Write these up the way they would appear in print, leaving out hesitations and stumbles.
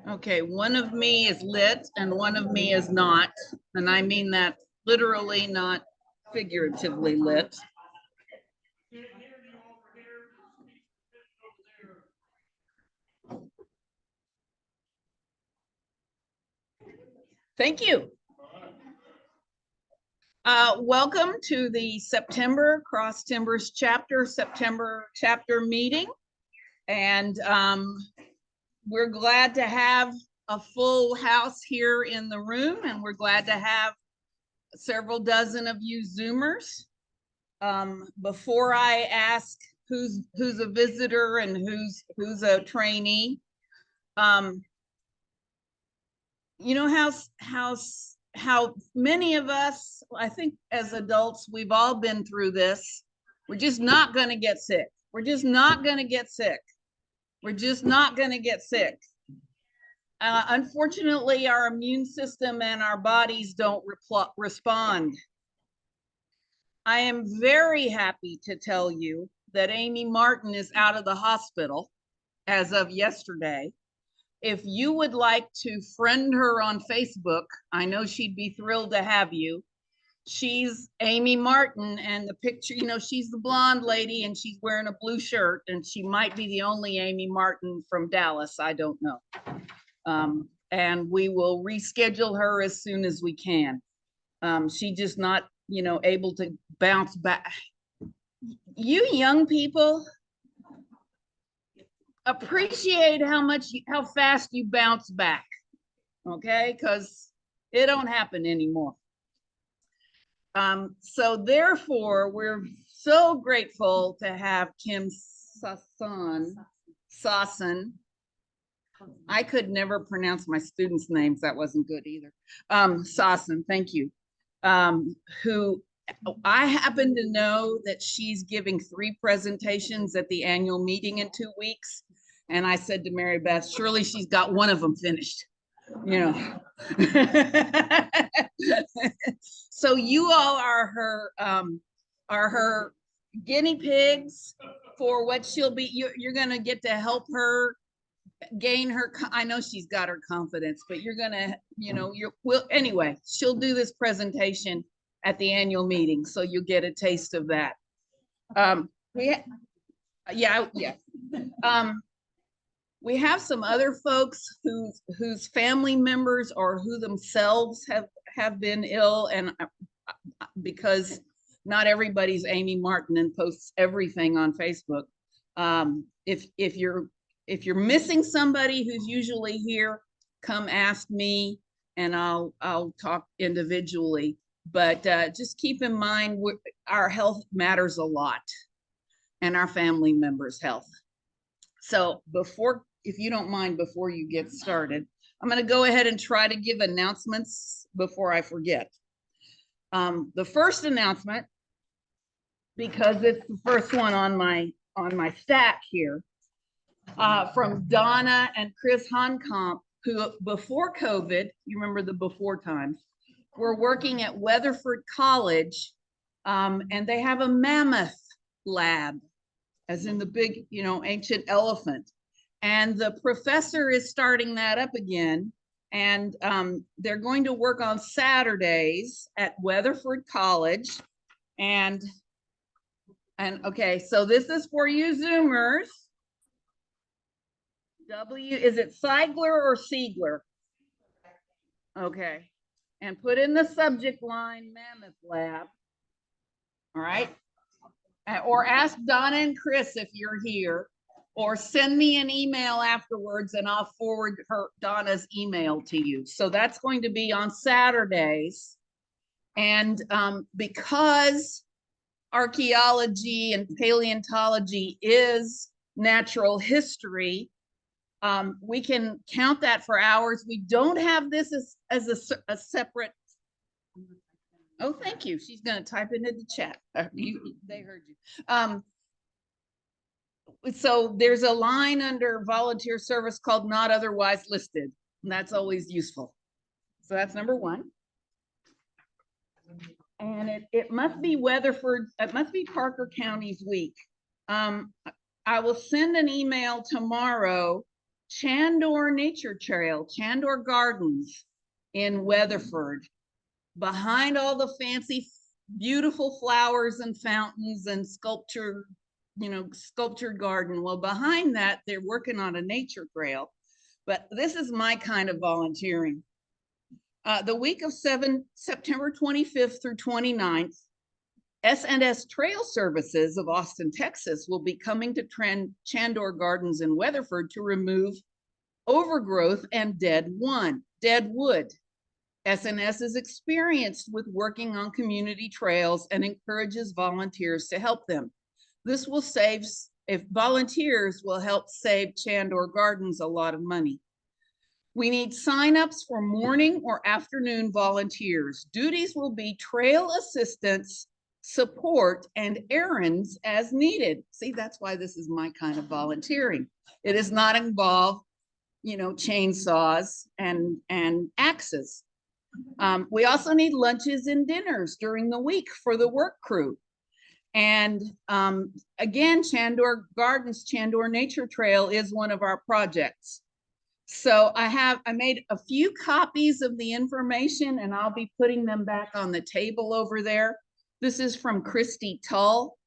Okay, one of me is lit and one of me is not. And I mean that literally, not figuratively lit. Thank you. Welcome to the September Cross Timbers September chapter meeting. And we're glad to have a full house here in the room, and we're glad to have several dozen of you Zoomers. Before I ask who's a visitor and who's a trainee, you know how many of us, I think as adults, we've all been through this. We're just not going to get sick. We're just not going to get sick. We're just not going to get sick. Unfortunately, our immune system and our bodies don't respond. I am very happy to tell you that Amy Martin is out of the hospital as of yesterday. If you would like to friend her on Facebook, I know she'd be thrilled to have you. She's Amy Martin, and the picture, you know, she's the blonde lady and she's wearing a blue shirt, and she might be the only Amy Martin from Dallas. I don't know. And we will reschedule her as soon as we can. She just not, you know, able to bounce back. You young people appreciate how fast you bounce back, okay? Because it don't happen anymore. So therefore, we're so grateful to have Kim Sasan. I could never pronounce my students' names. That wasn't good either. Sasan, thank you. Who I happen to know that she's giving 3 presentations at the annual meeting in 2 weeks. And I said to Mary Beth, surely she's got one of them finished, you know. So you all are her guinea pigs for what she'll be. You're going to get to help her gain her. I know she's got her confidence, but you're going to, you know, anyway, she'll do this presentation at the annual meeting, so you'll get a taste of that. We have some other folks whose family members or who themselves have been ill, and because not everybody's Amy Martin and posts everything on Facebook. If you're missing somebody who's usually here, come ask me and I'll talk individually. But just keep in mind, our health matters a lot, and our family members' health. So if you don't mind, before you get started, I'm going to go ahead and try to give announcements before I forget. The first announcement, because it's the first one on my stack here, from Donna and Chris Honkamp, who before COVID, you remember the before times, were working at Weatherford College, and they have a mammoth lab, as in the big, you know, ancient elephant. And the professor is starting that up again. And they're going to work on Saturdays at Weatherford College. And okay, so this is for you Zoomers. Is it Seigler or Siegler? Okay. And put in the subject line, Mammoth Lab. All right. Or ask Donna and Chris if you're here, or send me an email afterwards and I'll forward Donna's email to you. So that's going to be on Saturdays. And because archaeology and paleontology is natural history, we can count that for hours. We don't have this as a separate. Oh, thank you. She's going to type it into the chat. They heard you. So there's a line under volunteer service called not otherwise listed, and that's always useful. So that's number 1. And it must be Weatherford, it must be Parker County's week. I will send an email tomorrow Chandor Nature Trail, Chandor Gardens in Weatherford, behind all the fancy, beautiful flowers and fountains and sculptured garden. Well, behind that, they're working on a nature trail, but this is my kind of volunteering. The week of September 25th through 29th, S&S Trail Services of Austin, Texas will be coming to Chandor Gardens in Weatherford to remove overgrowth and dead wood. S&S is experienced with working on community trails and encourages volunteers to help them. This will if volunteers will help save Chandor Gardens a lot of money. We need signups for morning or afternoon volunteers. Duties will be trail assistance, support, and errands as needed. See, that's why this is my kind of volunteering. It does not involve, chainsaws and axes. We also need lunches and dinners during the week for the work crew. And again, Chandor Gardens, Chandor Nature Trail is one of our projects. So I made a few copies of the information, and I'll be putting them back on the table over there. This is from Christy Tull.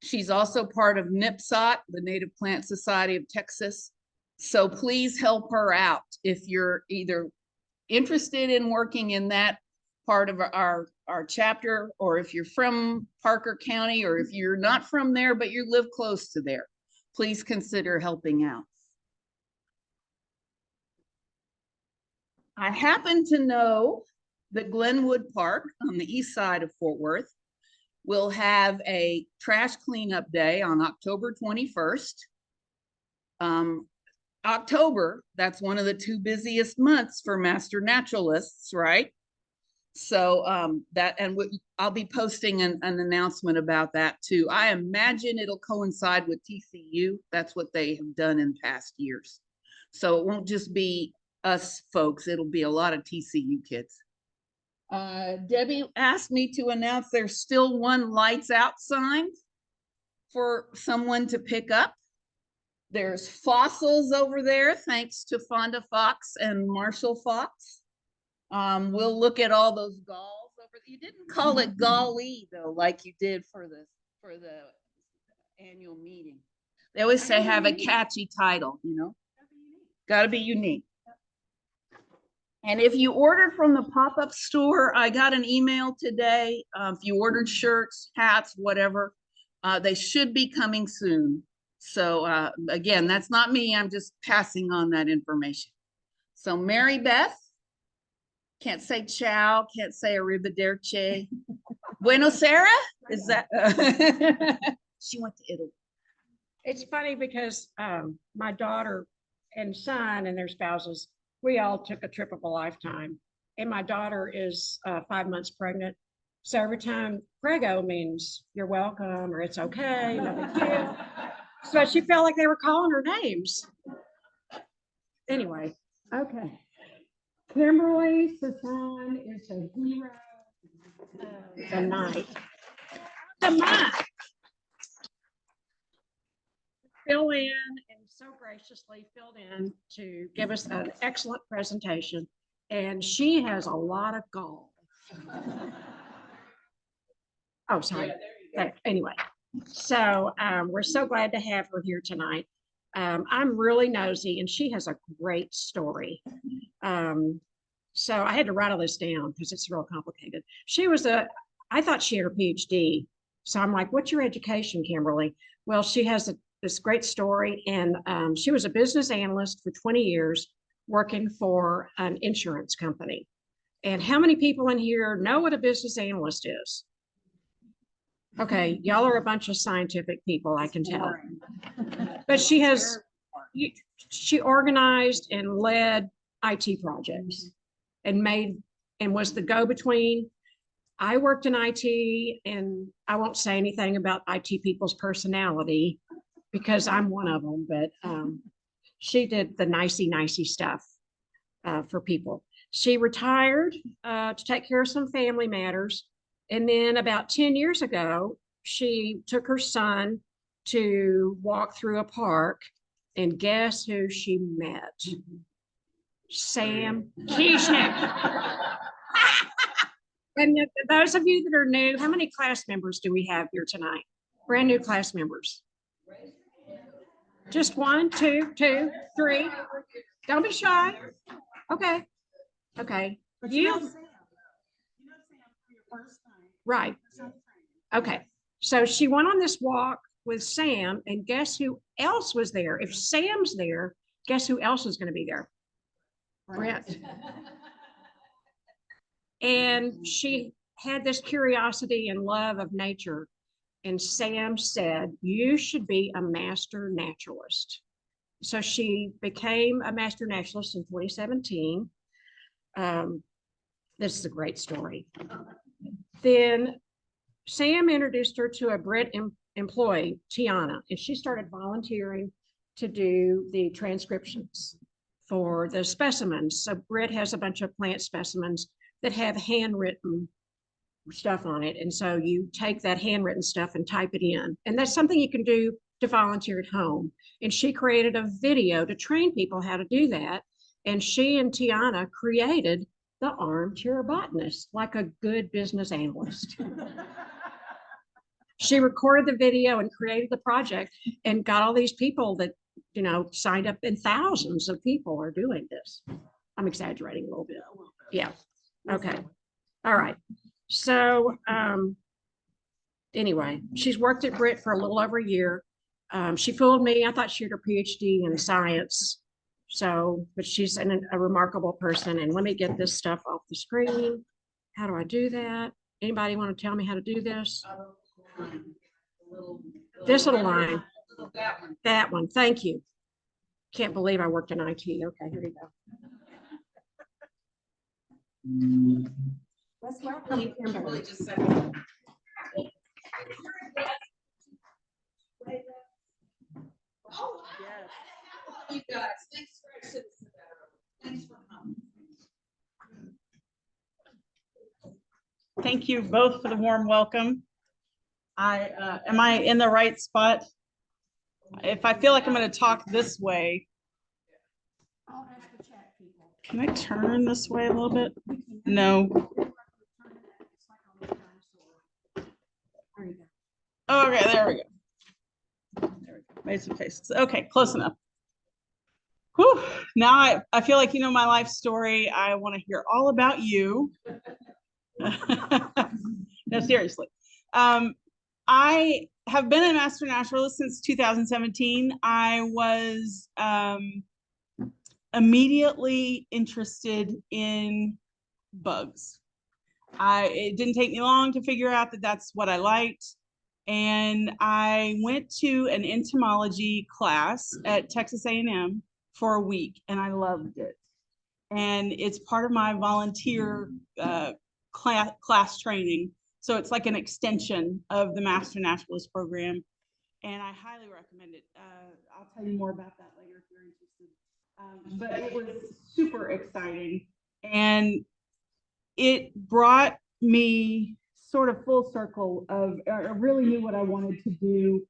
She's also part of NPSOT, the Native Plant Society of Texas. So please help her out if you're either interested in working in that part of our chapter, or if you're from Parker County, or if you're not from there, but you live close to there, please consider helping out. I happen to know that Glenwood Park on the east side of Fort Worth will have a trash cleanup day on October 21st. October, that's one of the 2 busiest months for master naturalists, right? So I'll be posting an announcement about that too. I imagine it'll coincide with TCU. That's what they have done in past years. So it won't just be us folks, it'll be a lot of TCU kids. Debbie asked me to announce there's still one lights out sign for someone to pick up. There's fossils over there, thanks to Fonda Fox and Marshall Fox. We'll look at all those galls over. You didn't call it Golly though, like you did for the annual meeting. They always say have a catchy title, Got to be unique. And if you ordered from the pop-up store, I got an email today. If you ordered shirts, hats, whatever, they should be coming soon. So again, that's not me. I'm just passing on that information. So Mary Beth, can't say ciao, can't say arrivederci. Buenos Aires, is that? She went to Italy. It's funny because my daughter and son and their spouses, we all took a trip of a lifetime. And my daughter is 5 months pregnant. So every time prego means you're welcome or it's okay, no big deal. So she felt like they were calling her names. Anyway, okay. Kimberlie Sasan is a hero of the night. The month. Fill in and so graciously filled in to give us an excellent presentation. And she has a lot of gall. Oh, sorry. Anyway, so we're so glad to have her here tonight. I'm really nosy and she has a great story. So I had to write all this down because it's real complicated. I thought she had her PhD. So I'm like, what's your education, Kimberlie? Well, she has this great story, and she was a business analyst for 20 years working for an insurance company. And how many people in here know what a business analyst is? Okay, y'all are a bunch of scientific people, I can tell. But she organized and led IT projects and was the go-between. I worked in IT, and I won't say anything about IT people's personality because I'm one of them, but she did the nicey stuff for people. She retired to take care of some family matters. And then about 10 years ago, she took her son to walk through a park And guess who she met? Sam Kishnick. And those of you that are new, how many class members do we have here tonight? Brand new class members. Just one, two, three. Don't be shy. Okay. Okay. You. Right. Okay. So she went on this walk with Sam, and guess who else was there? If Sam's there, guess who else is going to be there? Brent. And she had this curiosity and love of nature. And Sam said, you should be a master naturalist. So she became a master naturalist in 2017. This is a great story. Then Sam introduced her to a Brit employee, Tiana, and she started volunteering to do the transcriptions for the specimens. So Brit has a bunch of plant specimens that have handwritten stuff on it. And so you take that handwritten stuff and type it in. And that's something you can do to volunteer at home. And she created a video to train people how to do that. And she and Tiana created the armchair botanist, like a good business analyst. She recorded the video and created the project and got all these people that, you know, signed up, and thousands of people are doing this. I'm exaggerating a little bit. Yeah. Okay. All right. So anyway, she's worked at Brit for a little over a year. She fooled me. I thought she had her PhD in science. So, but she's a remarkable person. And let me get this stuff off the screen. How do I do that? Anybody want to tell me how to do this? This little line. That one. Thank you. Can't believe I worked in IT. Okay, here we go. Let's welcome Kimberlie. Just a second. Oh, yes. You guys, thanks for coming. Thank you both for the warm welcome. Am I in the right spot? If I feel like I'm going to talk this way, I'll ask the chat people. can I turn this way a little bit? No. Okay, there we go. Made some faces. Okay, close enough. Whew. Now I feel like you know my life story. I want to hear all about you. No, seriously. I have been a master naturalist since 2017. I was immediately interested in bugs. It didn't take me long to figure out that that's what I liked. And I went to an entomology class at Texas A&M for a week, and I loved it. And it's part of my volunteer class training. So it's like an extension of the Master Naturalist program. And I highly recommend it. I'll tell you more about that later if you're interested. But it was super exciting. And it brought me sort of full circle of, I really knew what I wanted to do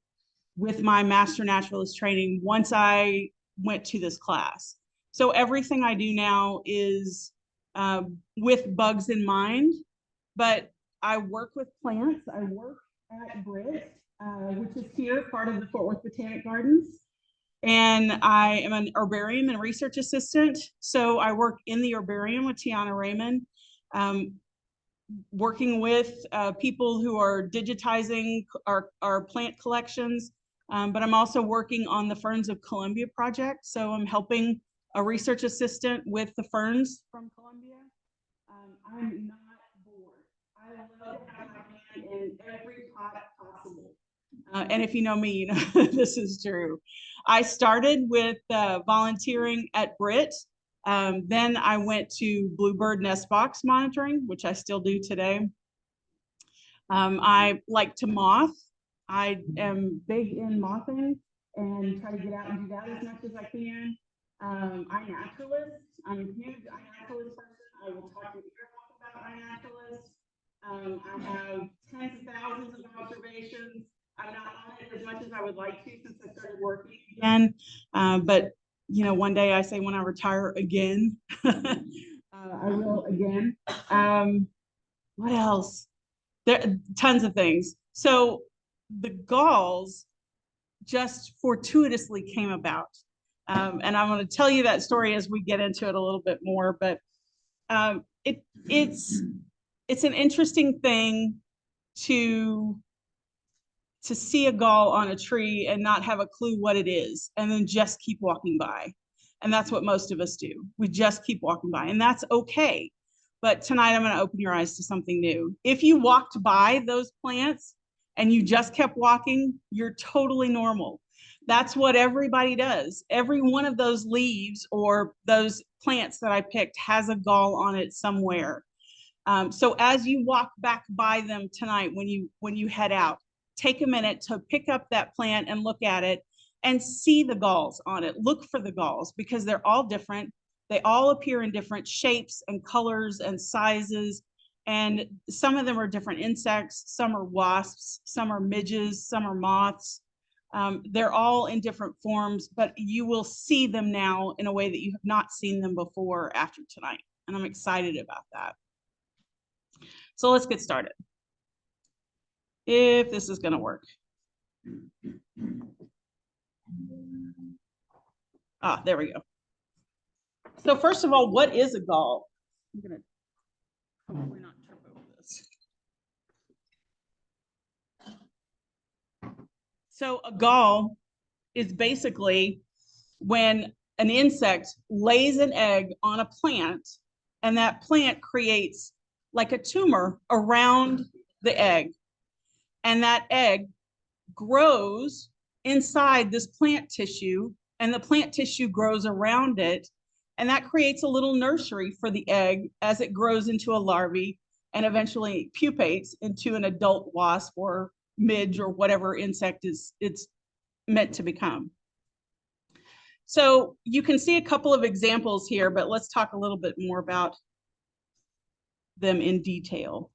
with my Master Naturalist training once I went to this class. So everything I do now is with bugs in mind, but I work with plants. I work at Brit, which is here, part of the Fort Worth Botanic Gardens. And I am an herbarium and research assistant. So I work in the herbarium with Tiana Raymond, working with people who are digitizing our plant collections. But I'm also working on the Ferns of Columbia project. So I'm helping a research assistant with the ferns from Columbia. I'm not bored. I love to have my hand in every pot possible. And if you know me, you know this is true. I started with volunteering at Brit. Then I went to Bluebird nest box monitoring, which I still do today. I like to moth. I am big in mothing and try to get out and do that as much as I can. I'm naturalist. I'm a huge naturalist person. I will talk to you about naturalist. I have tens of thousands of observations. I'm not on it as much as I would like to since I started working again. But you know, one day I say when I retire again, I will again. What else? There are tons of things. So the galls just fortuitously came about. And I'm going to tell you that story as we get into it a little bit more, but it's an interesting thing to see a gall on a tree and not have a clue what it is, and then just keep walking by. And that's what most of us do. We just keep walking by, and that's okay. But tonight I'm going to open your eyes to something new. If you walked by those plants and you just kept walking, you're totally normal. That's what everybody does. Every one of those leaves or those plants that I picked has a gall on it somewhere. So as you walk back by them tonight, when you head out, take a minute to pick up that plant and look at it and see the galls on it. Look for the galls because they're all different. They all appear in different shapes and colors and sizes. And some of them are different insects. Some are wasps, some are midges, some are moths. They're all in different forms, but you will see them now in a way that you have not seen them before after tonight. And I'm excited about that. So let's get started. If this is going to work. Ah, there we go. So first of all, what is a gall? I'm going to hopefully not trip over this. So a gall is basically when an insect lays an egg on a plant and that plant creates like a tumor around the egg. And that egg grows inside this plant tissue, and the plant tissue grows around it. And that creates a little nursery for the egg as it grows into a larvae and eventually pupates into an adult wasp or midge or whatever insect it's meant to become. So you can see a couple of examples here, but let's talk a little bit more about them in detail.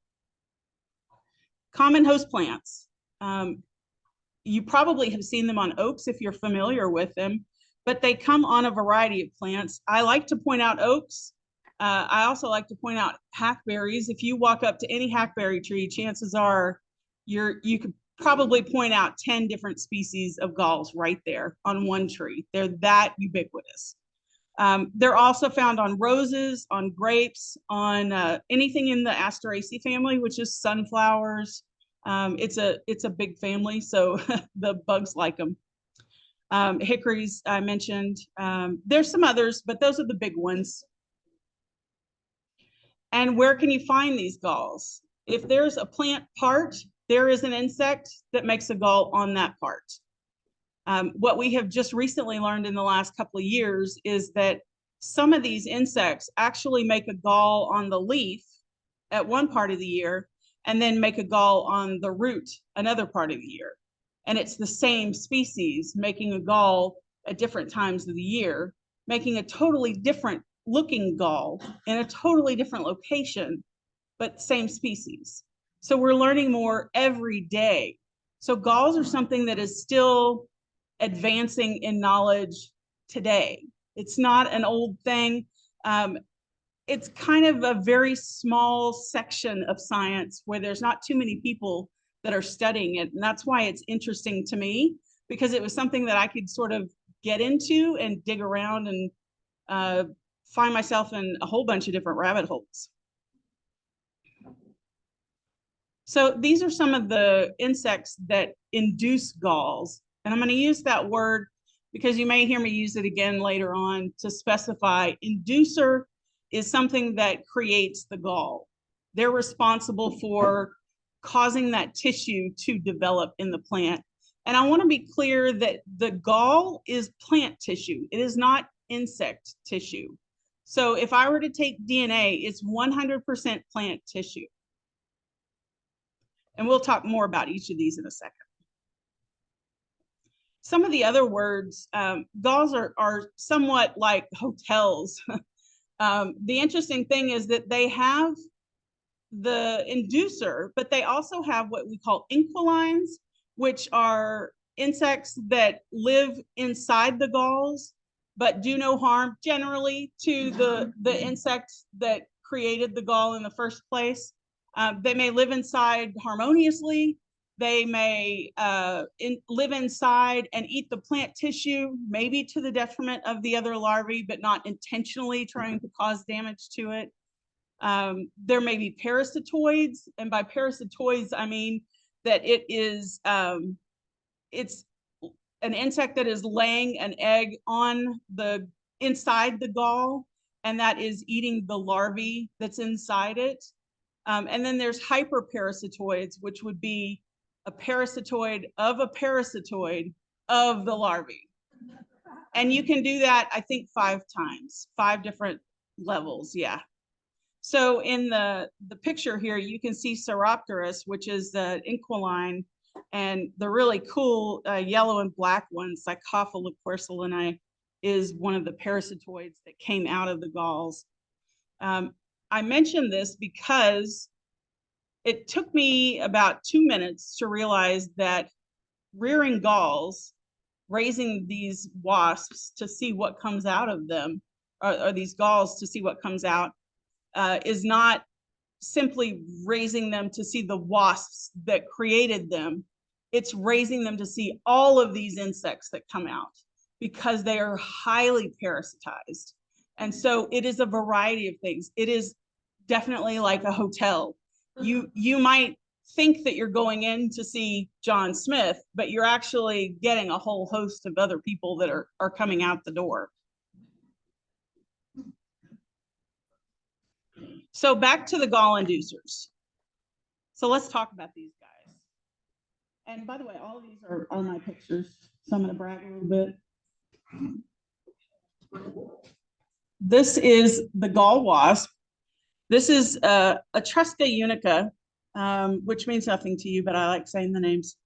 Common host plants. You probably have seen them on oaks if you're familiar with them, but they come on a variety of plants. I like to point out oaks. I also like to point out hackberries. If you walk up to any hackberry tree, chances are you could probably point out 10 different species of galls right there on one tree. They're that ubiquitous. They're also found on roses, on grapes, on anything in the Asteraceae family, which is sunflowers. It's a big family, so the bugs like them. Hickories, I mentioned. There's some others, but those are the big ones. And where can you find these galls? If there's a plant part, there is an insect that makes a gall on that part. What we have just recently learned in the last couple of years is that some of these insects actually make a gall on the leaf at one part of the year and then make a gall on the root another part of the year. And it's the same species making a gall at different times of the year, making a totally different looking gall in a totally different location, but same species. So we're learning more every day. So galls are something that is still advancing in knowledge today. It's not an old thing. It's kind of a very small section of science where there's not too many people that are studying it. And that's why it's interesting to me, because it was something that I could sort of get into and dig around and find myself in a whole bunch of different rabbit holes. So these are some of the insects that induce galls. And I'm going to use that word because you may hear me use it again later on to specify inducer is something that creates the gall. They're responsible for causing that tissue to develop in the plant. And I want to be clear that the gall is plant tissue. It is not insect tissue. So if I were to take DNA, it's 100% plant tissue. And we'll talk more about each of these in a second. Some of the other words, galls are somewhat like hotels. The interesting thing is that they have the inducer, but they also have what we call inquilines, which are insects that live inside the galls, but do no harm generally to the insect that created the gall in the first place. They may live inside harmoniously. They may live inside and eat the plant tissue, maybe to the detriment of the other larvae, but not intentionally trying to cause damage to it. There may be parasitoids, and by parasitoids, I mean that it is it's an insect that is laying an egg on the inside the gall, and that is eating the larvae that's inside it. And then there's hyperparasitoids, which would be a parasitoid of the larvae. And you can do that, I think, 5 times, 5 different levels. Yeah. So in the picture here, you can see Sauropterus, which is the inquiline, and the really cool yellow and black one, Psychophila porcellanae, is one of the parasitoids that came out of the galls. I mention this because it took me about 2 minutes to realize that rearing galls, raising these wasps to see what comes out of them, or these galls to see what comes out, is not simply raising them to see the wasps that created them. It's raising them to see all of these insects that come out, because they are highly parasitized. And so it is a variety of things. It is definitely like a hotel. You might think that you're going in to see John Smith, but you're actually getting a whole host of other people that are coming out the door. So back to the gall inducers. So let's talk about these guys. And by the way, all of these are my pictures, so I'm going to brag a little bit. This is the gall wasp. This is a Etrusca unica, which means nothing to you, but I like saying the names.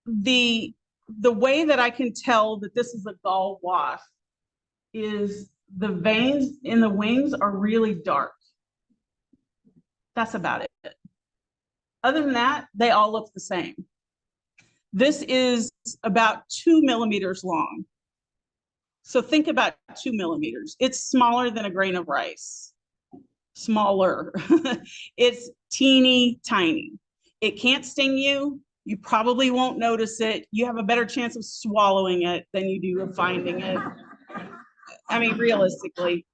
The way that I can tell that this is a gall wasp is the veins in the wings are really dark. That's about it. Other than that, they all look the same. This is about 2 millimeters long. So think about 2 millimeters. It's smaller than a grain of rice. Smaller. It's teeny tiny. It can't sting you. You probably won't notice it. You have a better chance of swallowing it than you do of finding it. I mean, realistically.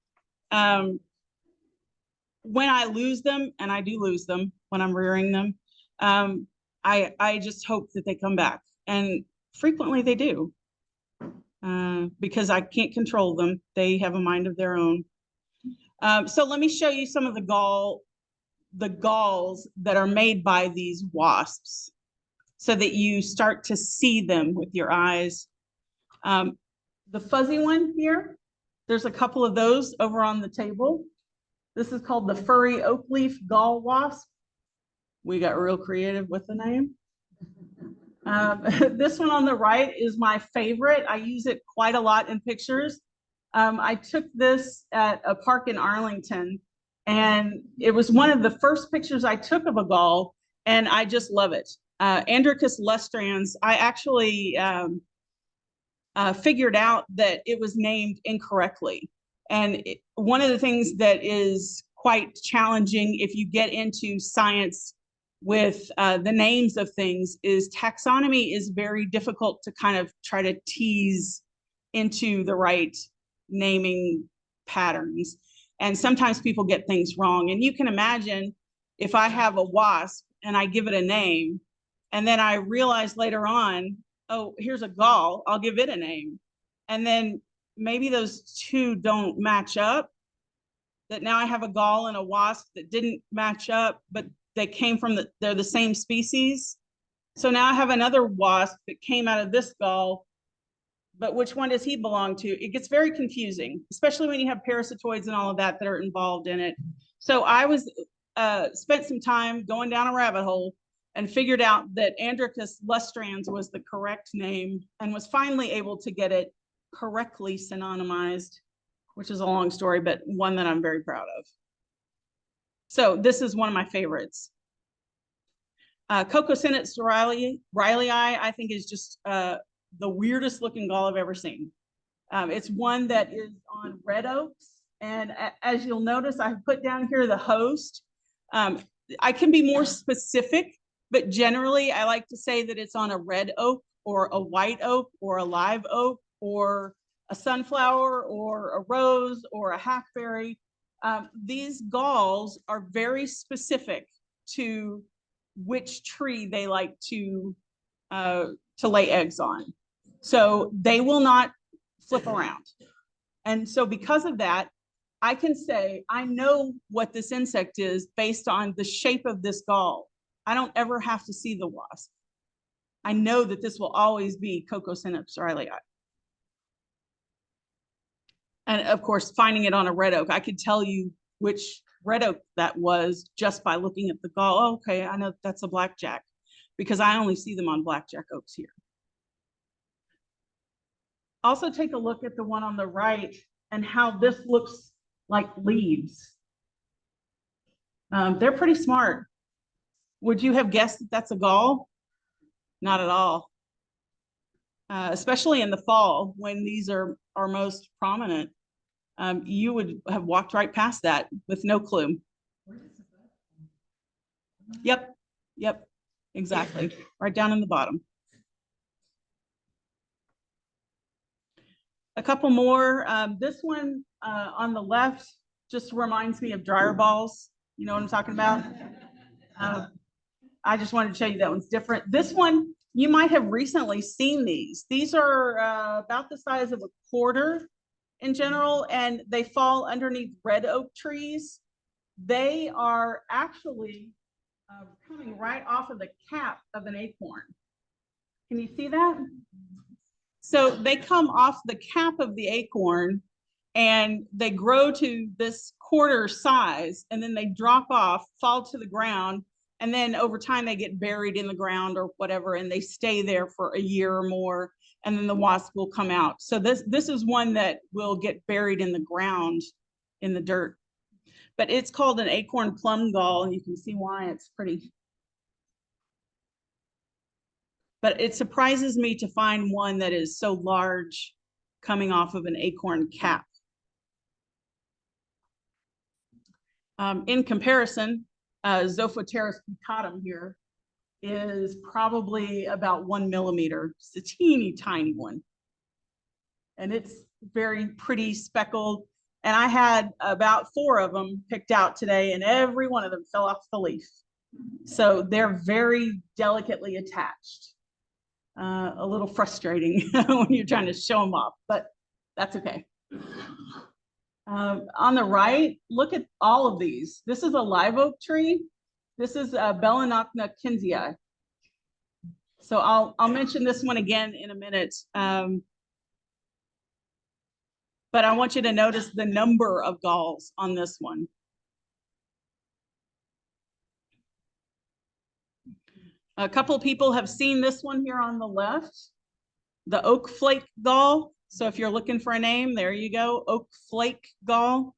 When I lose them, and I do lose them when I'm rearing them, I just hope that they come back. And frequently they do, because I can't control them. They have a mind of their own. So let me show you some of the galls that are made by these wasps, so that you start to see them with your eyes. The fuzzy one here, there's a couple of those over on the table. This is called the furry oak leaf gall wasp. We got real creative with the name. This one on the right is my favorite. I use it quite a lot in pictures. I took this at a park in Arlington, and it was one of the first pictures I took of a gall, and I just love it. Andricus lustrans, I actually figured out that it was named incorrectly. And one of the things that is quite challenging if you get into science with the names of things is taxonomy is very difficult to kind of try to tease into the right naming patterns. And sometimes people get things wrong. And you can imagine if I have a wasp and I give it a name, and then I realize later on, oh, here's a gall, I'll give it a name. And then maybe those two don't match up, that now I have a gall and a wasp that didn't match up, but they came from they're the same species. So now I have another wasp that came out of this gall, but which one does he belong to? It gets very confusing, especially when you have parasitoids and all of that are involved in it. So I was spent some time going down a rabbit hole and figured out that Andricus lustrans was the correct name, and was finally able to get it correctly synonymized, which is a long story, but one that I'm very proud of. So this is one of my favorites. Cocosinus Riley I think is just the weirdest looking gall I've ever seen. It's one that is on red oaks. And as you'll notice, I've put down here the host. I can be more specific, but generally I like to say that it's on a red oak or a white oak or a live oak or a sunflower or a rose or a hackberry. These galls are very specific to which tree they like to lay eggs on. So they will not flip around. And so because of that, I can say, I know what this insect is based on the shape of this gall. I don't ever have to see the wasp. I know that this will always be Cocosinus Riley. And of course, finding it on a red oak, I could tell you which red oak that was just by looking at the gall. Oh, okay, I know that's a blackjack because I only see them on blackjack oaks here. Also take a look at the one on the right and how this looks like leaves. They're pretty smart. Would you have guessed that that's a gall? Not at all. Especially in the fall when these are most prominent. You would have walked right past that with no clue. Yep, exactly. Right down in the bottom. A couple more. This one on the left just reminds me of dryer balls. You know what I'm talking about? I just wanted to show you that one's different. This one, you might have recently seen these. These are about the size of a quarter in general, and they fall underneath red oak trees. They are actually coming right off of the cap of an acorn. Can you see that? So they come off the cap of the acorn and they grow to this quarter size, and then they drop off, fall to the ground, and then over time they get buried in the ground or whatever, and they stay there for a year or more, and then the wasp will come out. So this is one that will get buried in the ground in the dirt. But it's called an acorn plum gall, and you can see why. It's pretty. But it surprises me to find one that is so large coming off of an acorn cap. In comparison, Zophoteris picatum here is probably about 1 millimeter. It's a teeny tiny one. And it's very pretty speckled. And I had about 4 of them picked out today, and every one of them fell off the leaf. So they're very delicately attached. A little frustrating when you're trying to show them off, but that's okay. On the right, look at all of these. This is a live oak tree. This is Belenocna kinsei. So I'll mention this one again in a minute. But I want you to notice the number of galls on this one. A couple of people have seen this one here on the left, the oak flake gall. So if you're looking for a name, there you go, oak flake gall.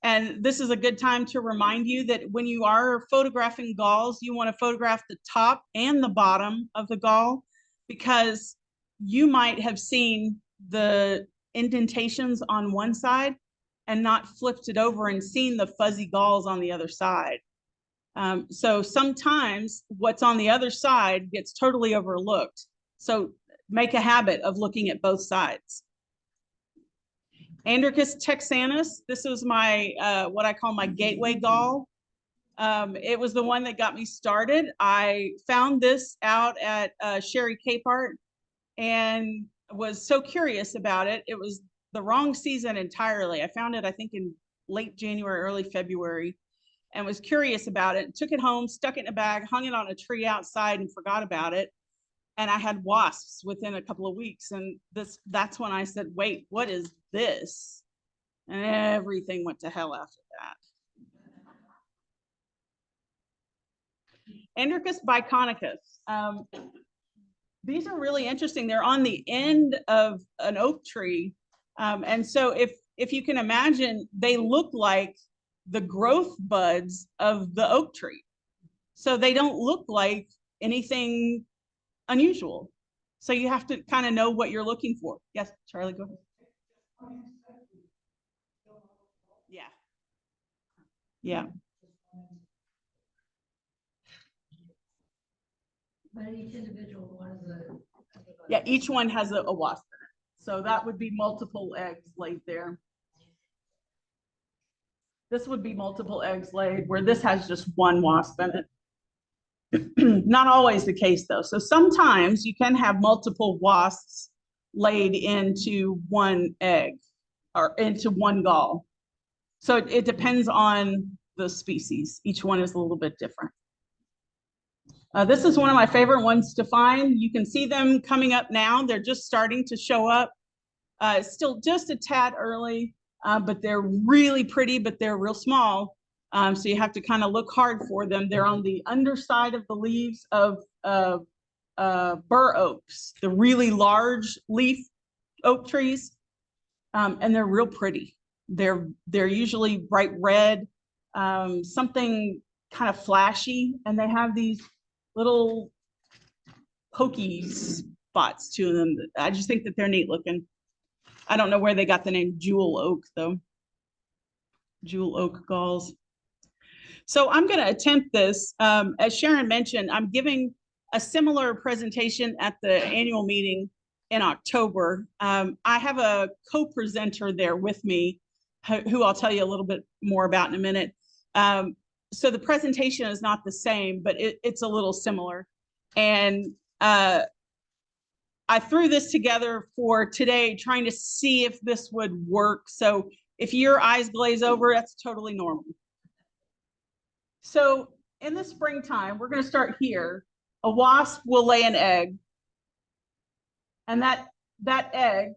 And this is a good time to remind you that when you are photographing galls, you want to photograph the top and the bottom of the gall, because you might have seen the indentations on one side and not flipped it over and seen the fuzzy galls on the other side. So sometimes what's on the other side gets totally overlooked. So make a habit of looking at both sides. Andricus texanus, this was my, what I call my gateway gall. It was the one that got me started. I found this out at Sherry Capehart and was so curious about it. It was the wrong season entirely. I found it, I think, in late January, early February, and was curious about it. Took it home, stuck it in a bag, hung it on a tree outside, and forgot about it. And I had wasps within a couple of weeks. And that's when I said, wait, what is this? And everything went to hell after that. Andricus biconicus. These are really interesting. They're on the end of an oak tree. And so if you can imagine, they look like the growth buds of the oak tree. So they don't look like anything unusual. So you have to kind of know what you're looking for. Yes, Charlie, go ahead. Yeah. Yeah. But each individual one is a. Yeah, each one has a wasp in it. So that would be multiple eggs laid there. This would be multiple eggs laid, where this has just one wasp in it. Not always the case though. So sometimes you can have multiple wasps laid into one egg or into one gall. So it depends on the species. Each one is a little bit different. This is one of my favorite ones to find. You can see them coming up now. They're just starting to show up. It's still just a tad early, but they're really pretty, but they're real small. So you have to kind of look hard for them. They're on the underside of the leaves of bur oaks, the really large leaf oak trees, and they're real pretty. They're usually bright red, something kind of flashy, and they have these little pokey spots to them. I just think that they're neat looking. I don't know where they got the name jewel oak though. Jewel oak galls. So I'm going to attempt this. As Sharon mentioned, I'm giving a similar presentation at the annual meeting in October. I have a co-presenter there with me, who I'll tell you a little bit more about in a minute. So the presentation is not the same, but it's a little similar. And I threw this together for today, trying to see if this would work. So if your eyes glaze over, that's totally normal. So in the springtime, we're going to start here. A wasp will lay an egg, and that egg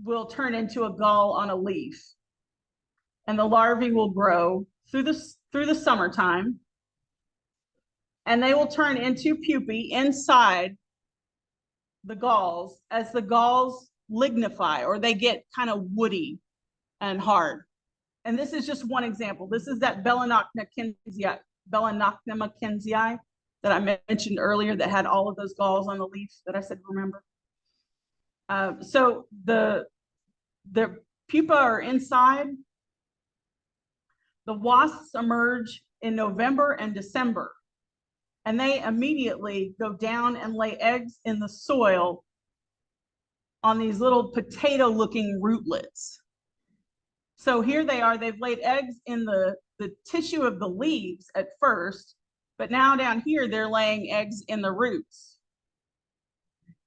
will turn into a gall on a leaf. And the larvae will grow through the summertime, and they will turn into pupae inside the galls as the galls lignify, or they get kind of woody and hard. And this is just one example. This is that Belanocna kinsii that I mentioned earlier that had all of those galls on the leaf that I said, remember? So the pupa are inside. The wasps emerge in November and December, and they immediately go down and lay eggs in the soil on these little potato-looking rootlets. So here they are, they've laid eggs in the tissue of the leaves at first, but now down here, they're laying eggs in the roots.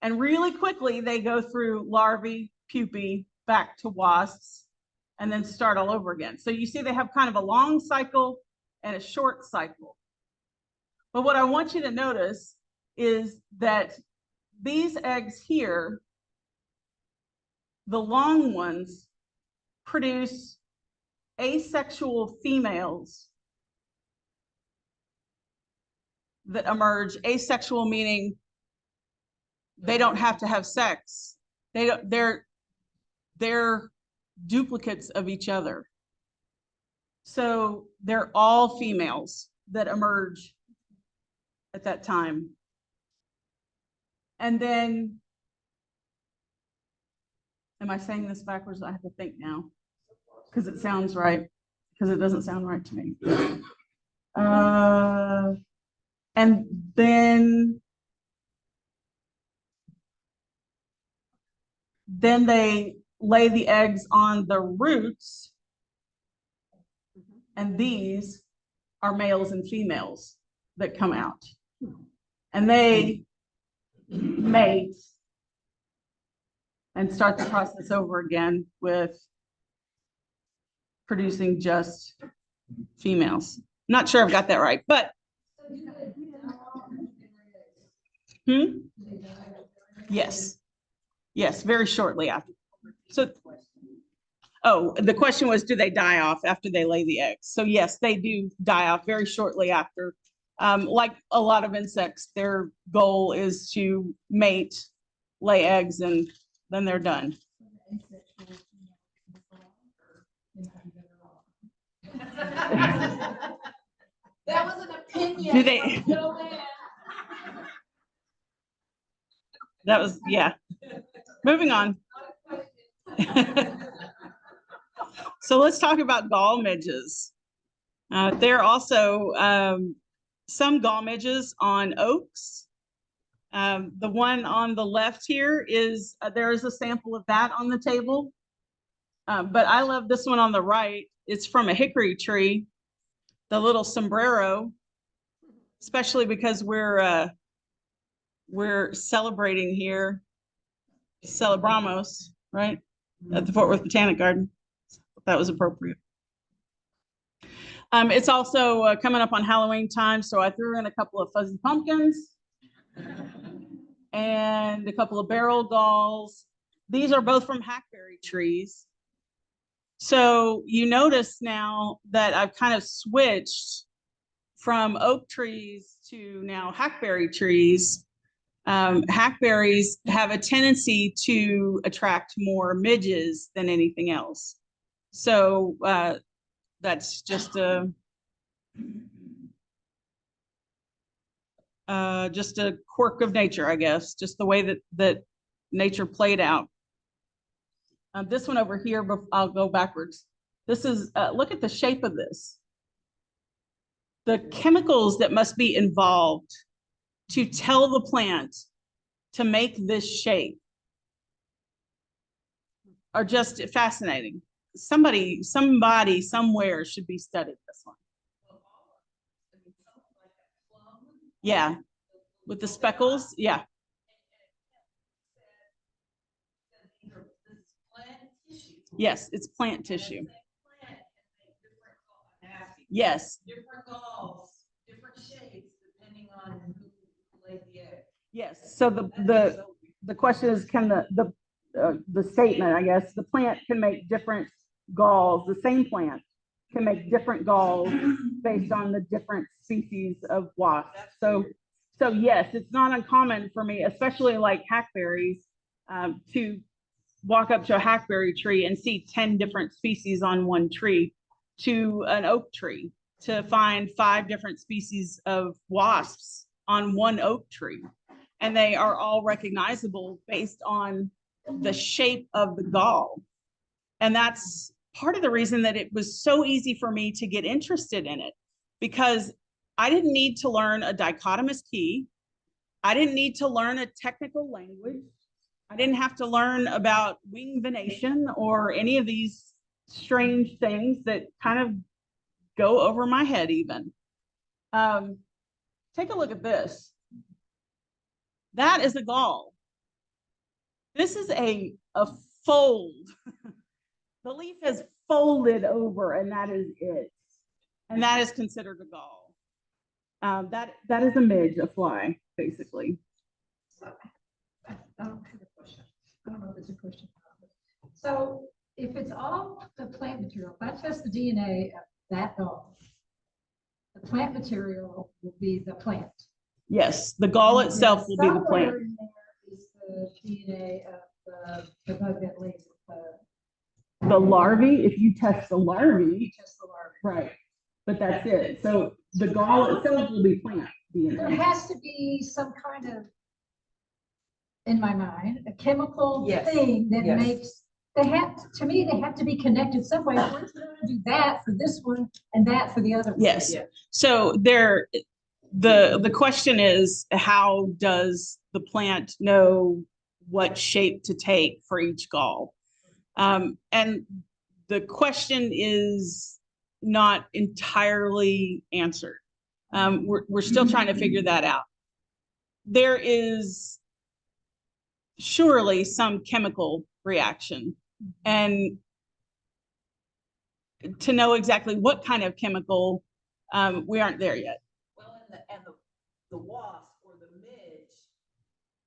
And really quickly, they go through larvae, pupae, back to wasps, and then start all over again. So you see they have kind of a long cycle and a short cycle. But what I want you to notice is that these eggs here, the long ones, produce asexual females that emerge. Asexual meaning they don't have to have sex. They're duplicates of each other. So they're all females that emerge at that time. And then, am I saying this backwards? I have to think now because it sounds right, because it doesn't sound right to me. And then they lay the eggs on the roots, and these are males and females that come out, and they mate and start the process over again with producing just females. Not sure I've got that right, but yes, very shortly after. So, oh, the question was, do they die off after they lay the eggs? So yes, they do die off very shortly after. Like a lot of insects, their goal is to mate, lay eggs, and then they're done. That was an opinion. Do they? That was, yeah. Moving on. So let's talk about gall midges. There are also some gall midges on oaks. The one on the left here is, there is a sample of that on the table. But I love this one on the right. It's from a hickory tree, the little sombrero, especially because we're celebrating here, Celebramos, right? At the Fort Worth Botanic Garden. That was appropriate. It's also coming up on Halloween time, so I threw in a couple of fuzzy pumpkins and a couple of barrel galls. These are both from hackberry trees. So you notice now that I've kind of switched from oak trees to now hackberry trees. Hackberries have a tendency to attract more midges than anything else. So that's just a quirk of nature, I guess, just the way that nature played out. This one over here, I'll go backwards. This is, look at the shape of this. The chemicals that must be involved to tell the plant to make this shape are just fascinating. Somebody somewhere should be studying this one. Yeah, with the speckles, yeah. Yes, it's plant tissue. Yes. Different galls, different shapes, depending on who laid the egg. Yes. So the question is, can the statement, I guess, the plant can make different galls. The same plant can make different galls based on the different species of wasps. So yes, it's not uncommon for me, especially like hackberries, to walk up to a hackberry tree and see 10 different species on one tree, to an oak tree to find 5 different species of wasps on one oak tree. And they are all recognizable based on the shape of the gall. And that's part of the reason that it was so easy for me to get interested in it, because I didn't need to learn a dichotomous key. I didn't need to learn a technical language. I didn't have to learn about wing venation or any of these strange things that kind of go over my head even. Take a look at this. That is a gall. This is a fold. The leaf has folded over, and that is it. And that is considered a gall. That is a midge, a fly, basically. I don't have a question. I don't know if it's a question. So if it's all the plant material, if I test the DNA of that gall, the plant material will be the plant. Yes, the gall itself will be the plant. Somewhere in there is the DNA of the bug that lays The larvae, if you test the larvae, you test the larvae. right, but that's it. So the gall itself will be plant There DNA. has to be some kind of, in my mind, a chemical Yes. thing that Yes. makes, to me, they have to be connected some way. We're going to do that for this one and that for the other one. Yes. Yeah. So the question is, how does the plant know what shape to take for each gall? And the question is not entirely answered. We're still trying to figure that out. There is surely some chemical reaction, and to know exactly what kind of chemical, we aren't there yet. Well, and the wasp or the midge,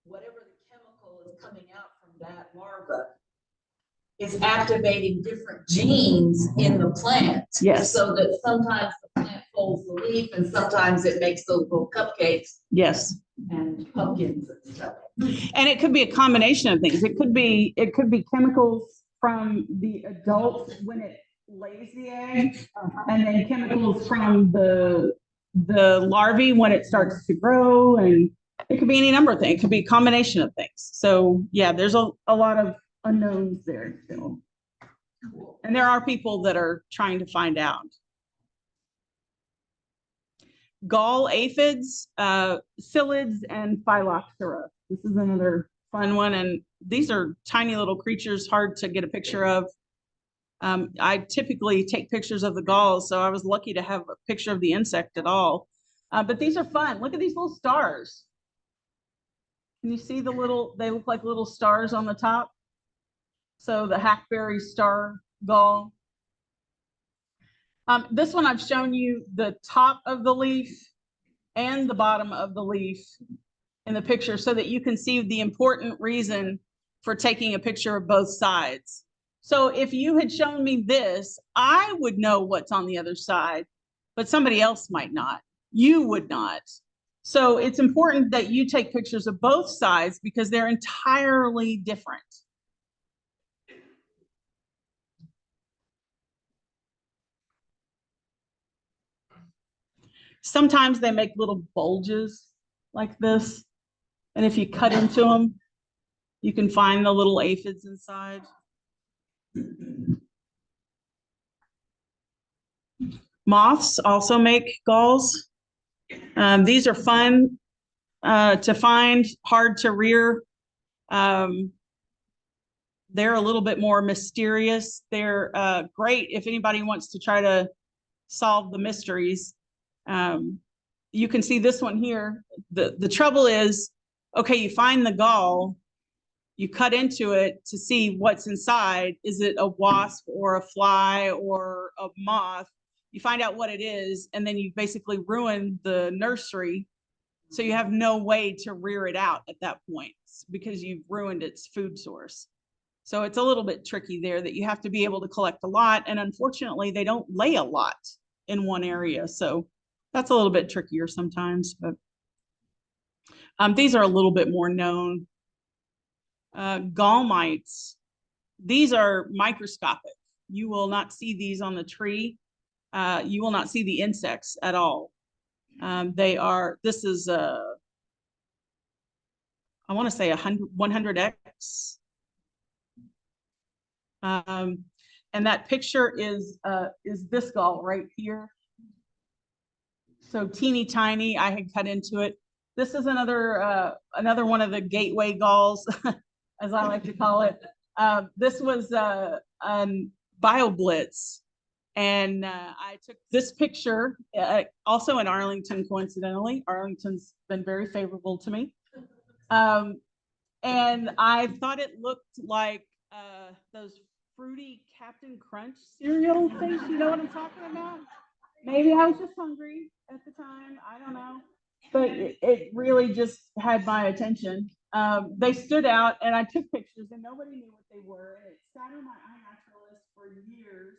whatever the chemical is coming out from that larva is activating different genes in the plant. Yes. So that sometimes the plant folds the leaf and sometimes it makes those little cupcakes Yes. and pumpkins and stuff. And it could be a combination of things. It could be chemicals from the adult when it lays the egg, and then chemicals from the the larvae when it starts to grow, and it could be any number of things. It could be a combination of things. So yeah, there's a lot of unknowns there still. And there are people that are trying to find out. Gall aphids, psyllids, and phylloxera. This is another fun one. And these are tiny little creatures, hard to get a picture of. I typically take pictures of the galls, so I was lucky to have a picture of the insect at all. But these are fun. Look at these little stars. Can you see the little, they look like little stars on the top? So the hackberry star gall. This one I've shown you the top of the leaf and the bottom of the leaf in the picture so that you can see the important reason for taking a picture of both sides. So if you had shown me this, I would know what's on the other side, but somebody else might not. You would not. So it's important that you take pictures of both sides because they're entirely different. Sometimes they make little bulges like this. And if you cut into them, you can find the little aphids inside. Moths also make galls. These are fun to find, hard to rear. They're a little bit more mysterious. They're great if anybody wants to try to solve the mysteries. You can see this one here. The trouble is, okay, you find the gall, you cut into it to see what's inside. Is it a wasp or a fly or a moth? You find out what it is, and then you basically ruin the nursery. So you have no way to rear it out at that point because you've ruined its food source. So it's a little bit tricky there that you have to be able to collect a lot. And unfortunately, they don't lay a lot in one area. So that's a little bit trickier sometimes, but these are a little bit more known. Gall mites, these are microscopic. You will not see these on the tree. You will not see the insects at all. This is I want to say 100x. And that picture is this gall right here. So teeny tiny, I had cut into it. This is another one of the gateway galls, as I like to call it. This was BioBlitz. And I took this picture, also in Arlington, coincidentally. Arlington's been very favorable to me. And I thought it looked like those fruity Captain Crunch cereal things. You know what I'm talking about? Maybe I was just hungry at the time. I don't know. But it really just had my attention. They stood out, and I took pictures, and nobody knew what they were. And it sat on my iNaturalist for years.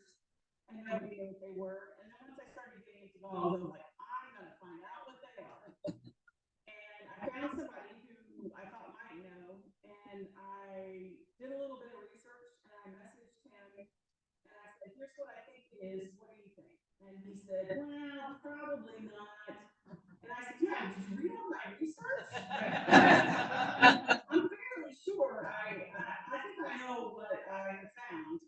And nobody knew what they were. And then once I started getting into galls, I was like, I'm going to find out what they are. And I found somebody who I thought might know. And I did a little bit of research, and I messaged him. And I said, here's what I think it is. What do you think? And he said, well, probably not. And I said, yeah, did you read all my research? I'm fairly sure. I think I know what I found.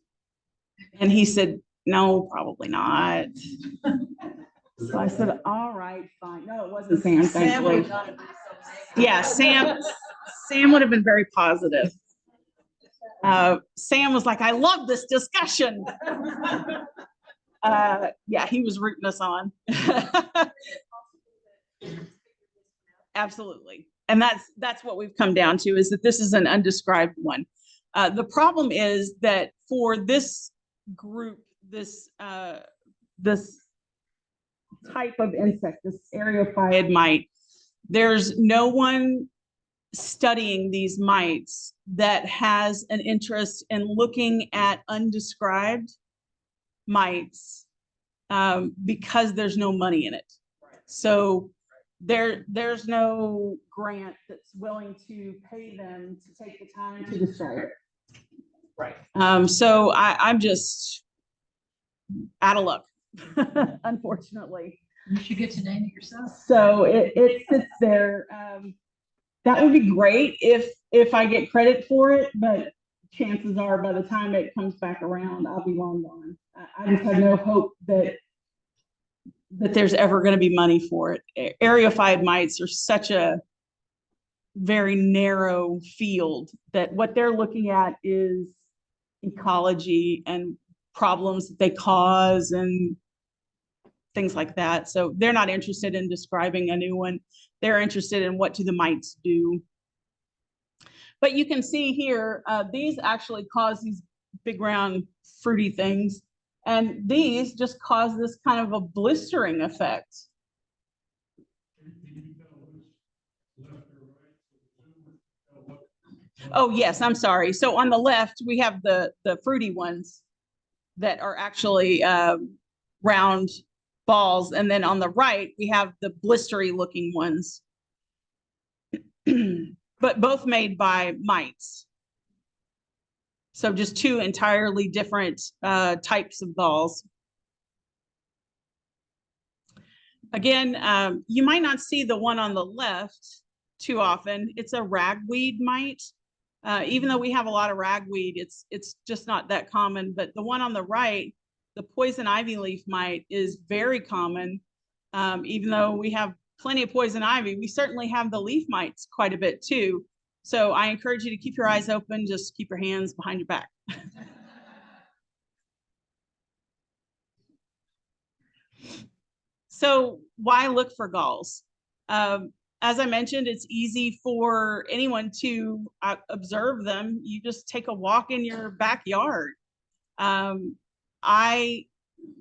And he said, no, probably not. So I said, all right, fine. No, it wasn't Sam, thankfully. Yeah, Sam would have been very positive. Sam was like, I love this discussion. Yeah, he was rooting us on. Absolutely. And that's what we've come down to, is that this is an undescribed one. The problem is that for this group, this type of insect, this areophyid mite, there's no one studying these mites that has an interest in looking at undescribed mites because there's no money in it. So there's no grant that's willing to pay them to take the time to describe it. Right. So I'm just out of luck, unfortunately. You should get to name it yourself. So it sits there. That would be great if I get credit for it, but chances are by the time it comes back around, I'll be long gone. I just have no hope that there's ever going to be money for it. Areophile mites are such a very narrow field that what they're looking at is ecology and problems that they cause and things like that. So they're not interested in describing a new one. They're interested in what do the mites do. But you can see here, these actually cause these big round fruity things. And these just cause this kind of a blistering effect. Oh, yes, I'm sorry. So on the left, we have the fruity ones that are actually round balls. And then on the right, we have the blistery looking ones, but both made by mites. So just two entirely different types of galls. Again, you might not see the one on the left too often. It's a ragweed mite. Even though we have a lot of ragweed, it's just not that common. But the one on the right, the poison ivy leaf mite, is very common. Even though we have plenty of poison ivy, we certainly have the leaf mites quite a bit too. So I encourage you to keep your eyes open, just keep your hands behind your back. So why look for galls? As I mentioned, it's easy for anyone to observe them. You just take a walk in your backyard. I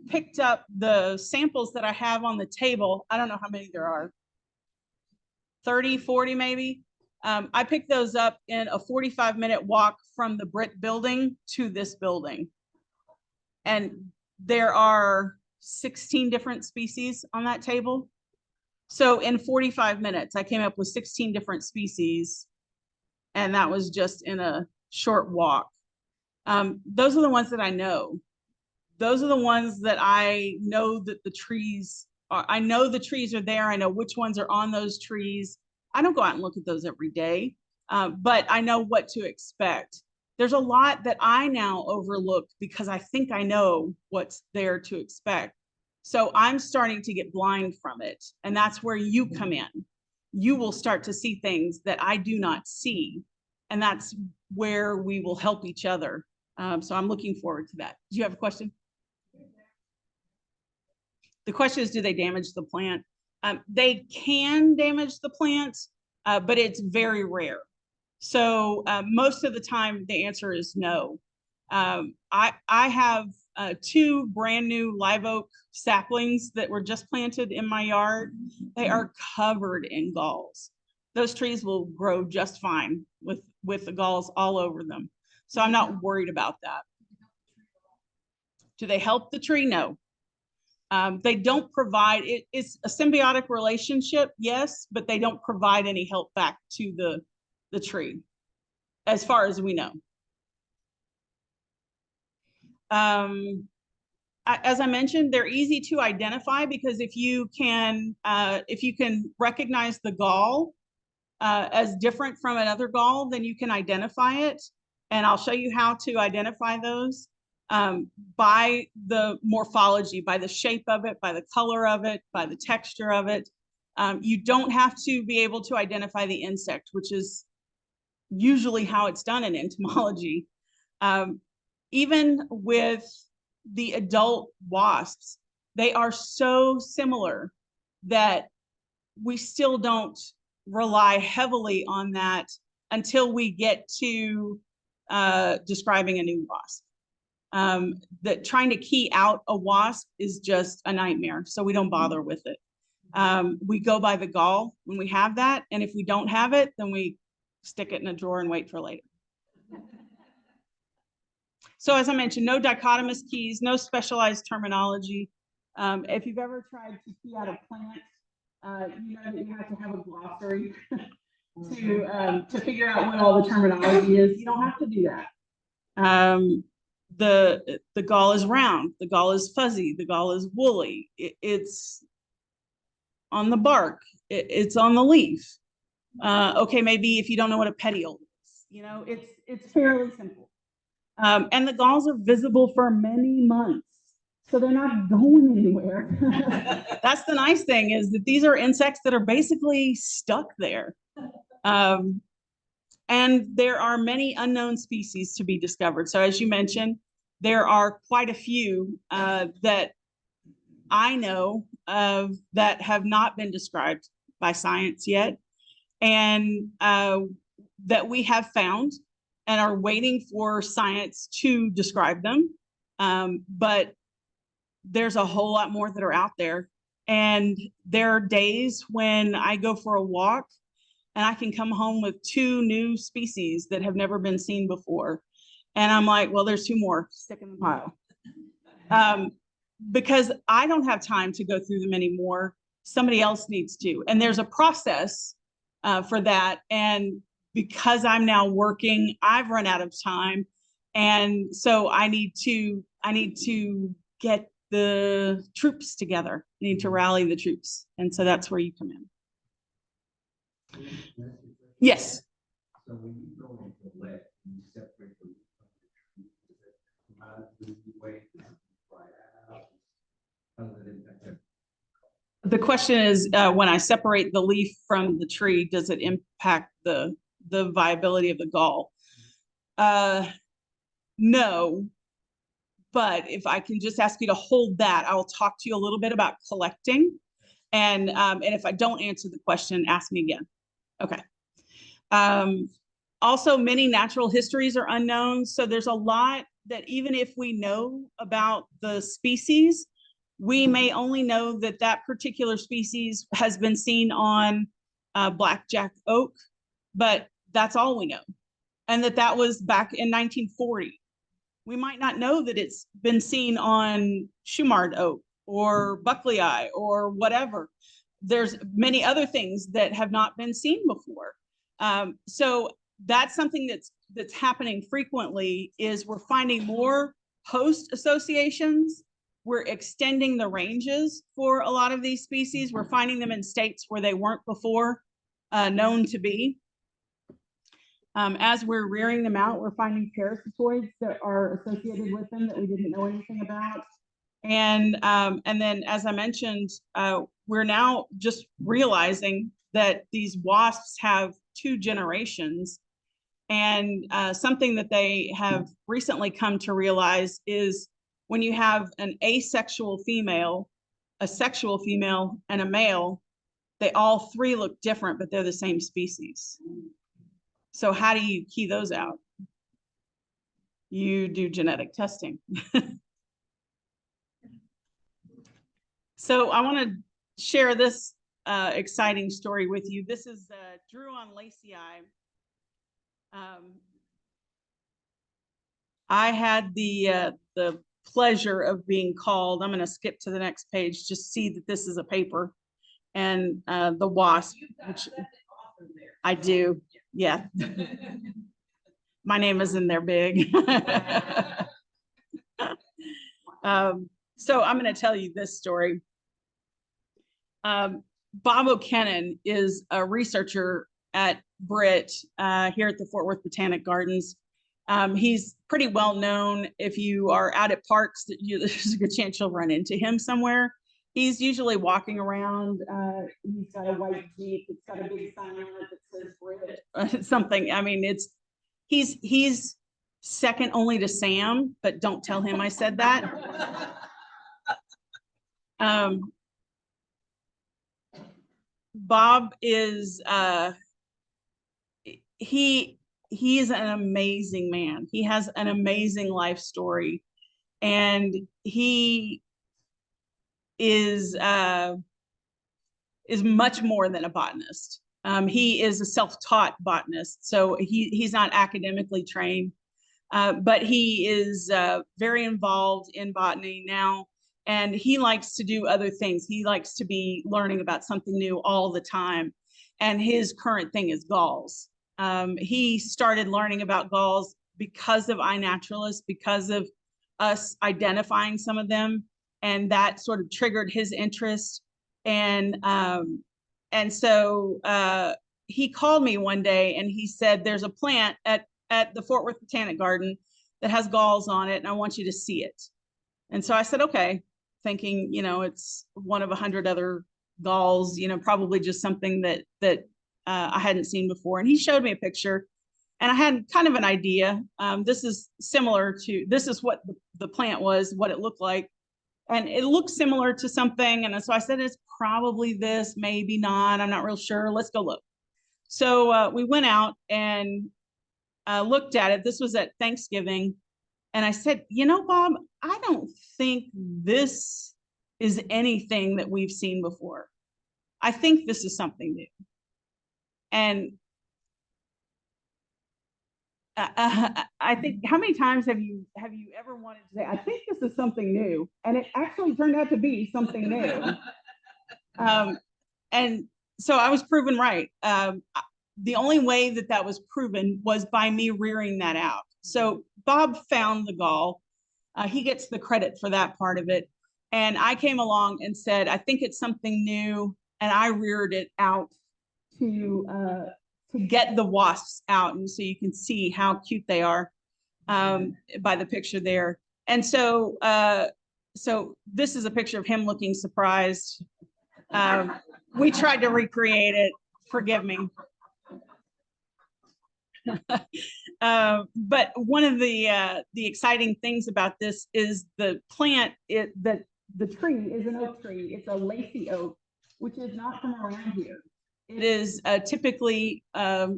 picked up the samples that I have on the table. I don't know how many there are, 30, 40 maybe. I picked those up in a 45-minute walk from the Britt building to this building. And there are 16 different species on that table. So in 45 minutes, I came up with 16 different species, and that was just in a short walk. Those are the ones that I know. Those are the ones that I know that the trees are. I know the trees are there. I know which ones are on those trees. I don't go out and look at those every day, but I know what to expect. There's a lot that I now overlook because I think I know what's there to expect. So I'm starting to get blind from it. And that's where you come in. You will start to see things that I do not see. And that's where we will help each other. So I'm looking forward to that. Do you have a question? The question is, do they damage the plant? They can damage the plant, but it's very rare. So most of the time, the answer is no. I have 2 brand new live oak saplings that were just planted in my yard. They are covered in galls. Those trees will grow just fine with the galls all over them. So I'm not worried about that. Do they help the tree? No. They don't provide, it's a symbiotic relationship, yes, but they don't provide any help back to the tree, as far as we know. As I mentioned, they're easy to identify because if you can recognize the gall as different from another gall, then you can identify it. And I'll show you how to identify those by the morphology, by the shape of it, by the color of it, by the texture of it. You don't have to be able to identify the insect, which is usually how it's done in entomology. Even with the adult wasps, they are so similar that we still don't rely heavily on that until we get to describing a new wasp. That trying to key out a wasp is just a nightmare, so we don't bother with it. We go by the gall when we have that, and if we don't have it, then we stick it in a drawer and wait for later. So as I mentioned, no dichotomous keys, no specialized terminology. If you've ever tried to key out a plant, you know that you have to have a glossary to figure out what all the terminology is. You don't have to do that. The gall is round, the gall is fuzzy, the gall is woolly. It's on the bark. It's on the leaf. Okay, maybe if you don't know what a petiole is, you know, it's fairly simple. And the galls are visible for many months. So they're not going anywhere. That's the nice thing, is that these are insects that are basically stuck there. And there are many unknown species to be discovered. So as you mentioned, there are quite a few that I know of that have not been described by science yet, and that we have found and are waiting for science to describe them. But there's a whole lot more that are out there. And there are days when I go for a walk and I can come home with 2 new species that have never been seen before. And I'm like, well, there's 2 more, stick in the pile. Because I don't have time to go through them anymore. Somebody else needs to. And there's a process for that. And because I'm now working, I've run out of time. And so I need to get the troops together. I need to rally the troops. And so that's where you come in. Yes. So when you go into a lead, you separate the way the question is, when I separate the leaf from the tree, does it impact the viability of the gall? No. But if I can just ask you to hold that, I will talk to you a little bit about collecting. And if I don't answer the question, ask me again. Okay. Also, many natural histories are unknown. So there's a lot that even if we know about the species, we may only know that that particular species has been seen on blackjack oak, but that's all we know. And that was back in 1940. We might not know that it's been seen on Shumard oak or bucklei or whatever. There's many other things that have not been seen before. So that's something that's happening frequently, is we're finding more host associations. We're extending the ranges for a lot of these species. We're finding them in states where they weren't before known to be. As we're rearing them out, we're finding parasitoids that are associated with them that we didn't know anything about. And then, as I mentioned, we're now just realizing that these wasps have 2 generations. And something that they have recently come to realize is when you have an asexual female, a sexual female, and a male, they all 3 look different, but they're the same species. So how do you key those out? You do genetic testing. So I want to share this exciting story with you. This is Druon lacei. I had the pleasure of being called. I'm going to skip to the next page, just see that this is a paper, and the wasp, which I do. Yeah. My name is in there big. So I'm going to tell you this story. Bob O'Kennon is a researcher at BRIT here at the Fort Worth Botanic Gardens. He's pretty well known. If you are out at parks, there's a good chance you'll run into him somewhere. He's usually walking around. He's got a white Jeep. It's got a big sign on it that says BRIT. Something. I mean, he's second only to Sam, but don't tell him I said that. Bob is he is an amazing man. He has an amazing life story, and he is much more than a botanist. He is a self-taught botanist, so he's not academically trained, but he is very involved in botany now. And he likes to do other things. He likes to be learning about something new all the time. And his current thing is galls. He started learning about galls because of iNaturalist, because of us identifying some of them. And that sort of triggered his interest. And so he called me one day and he said, there's a plant at the Fort Worth Botanic Garden that has galls on it, and I want you to see it. And so I said, okay, thinking, it's one of 100 other galls, probably just something that I hadn't seen before. And he showed me a picture, and I had kind of an idea. This is what the plant was, what it looked like. And it looked similar to something. And so I said, it's probably this, maybe not. I'm not real sure. Let's go look. So we went out and looked at it. This was at Thanksgiving. And I said, Bob, I don't think this is anything that we've seen before. I think this is something new. And I think, how many times have you ever wanted to say, I think this is something new, and it actually turned out to be something new. And so I was proven right. The only way that was proven was by me rearing that out. So Bob found the gall. He gets the credit for that part of it. And I came along and said, I think it's something new. And I reared it out to get the wasps out. And so you can see how cute they are by the picture there. And so, so this is a picture of him looking surprised. We tried to recreate it. Forgive me. But one of the exciting things about this is the plant. The tree is an oak tree. It's a lacy oak, which is not from around here. It is typically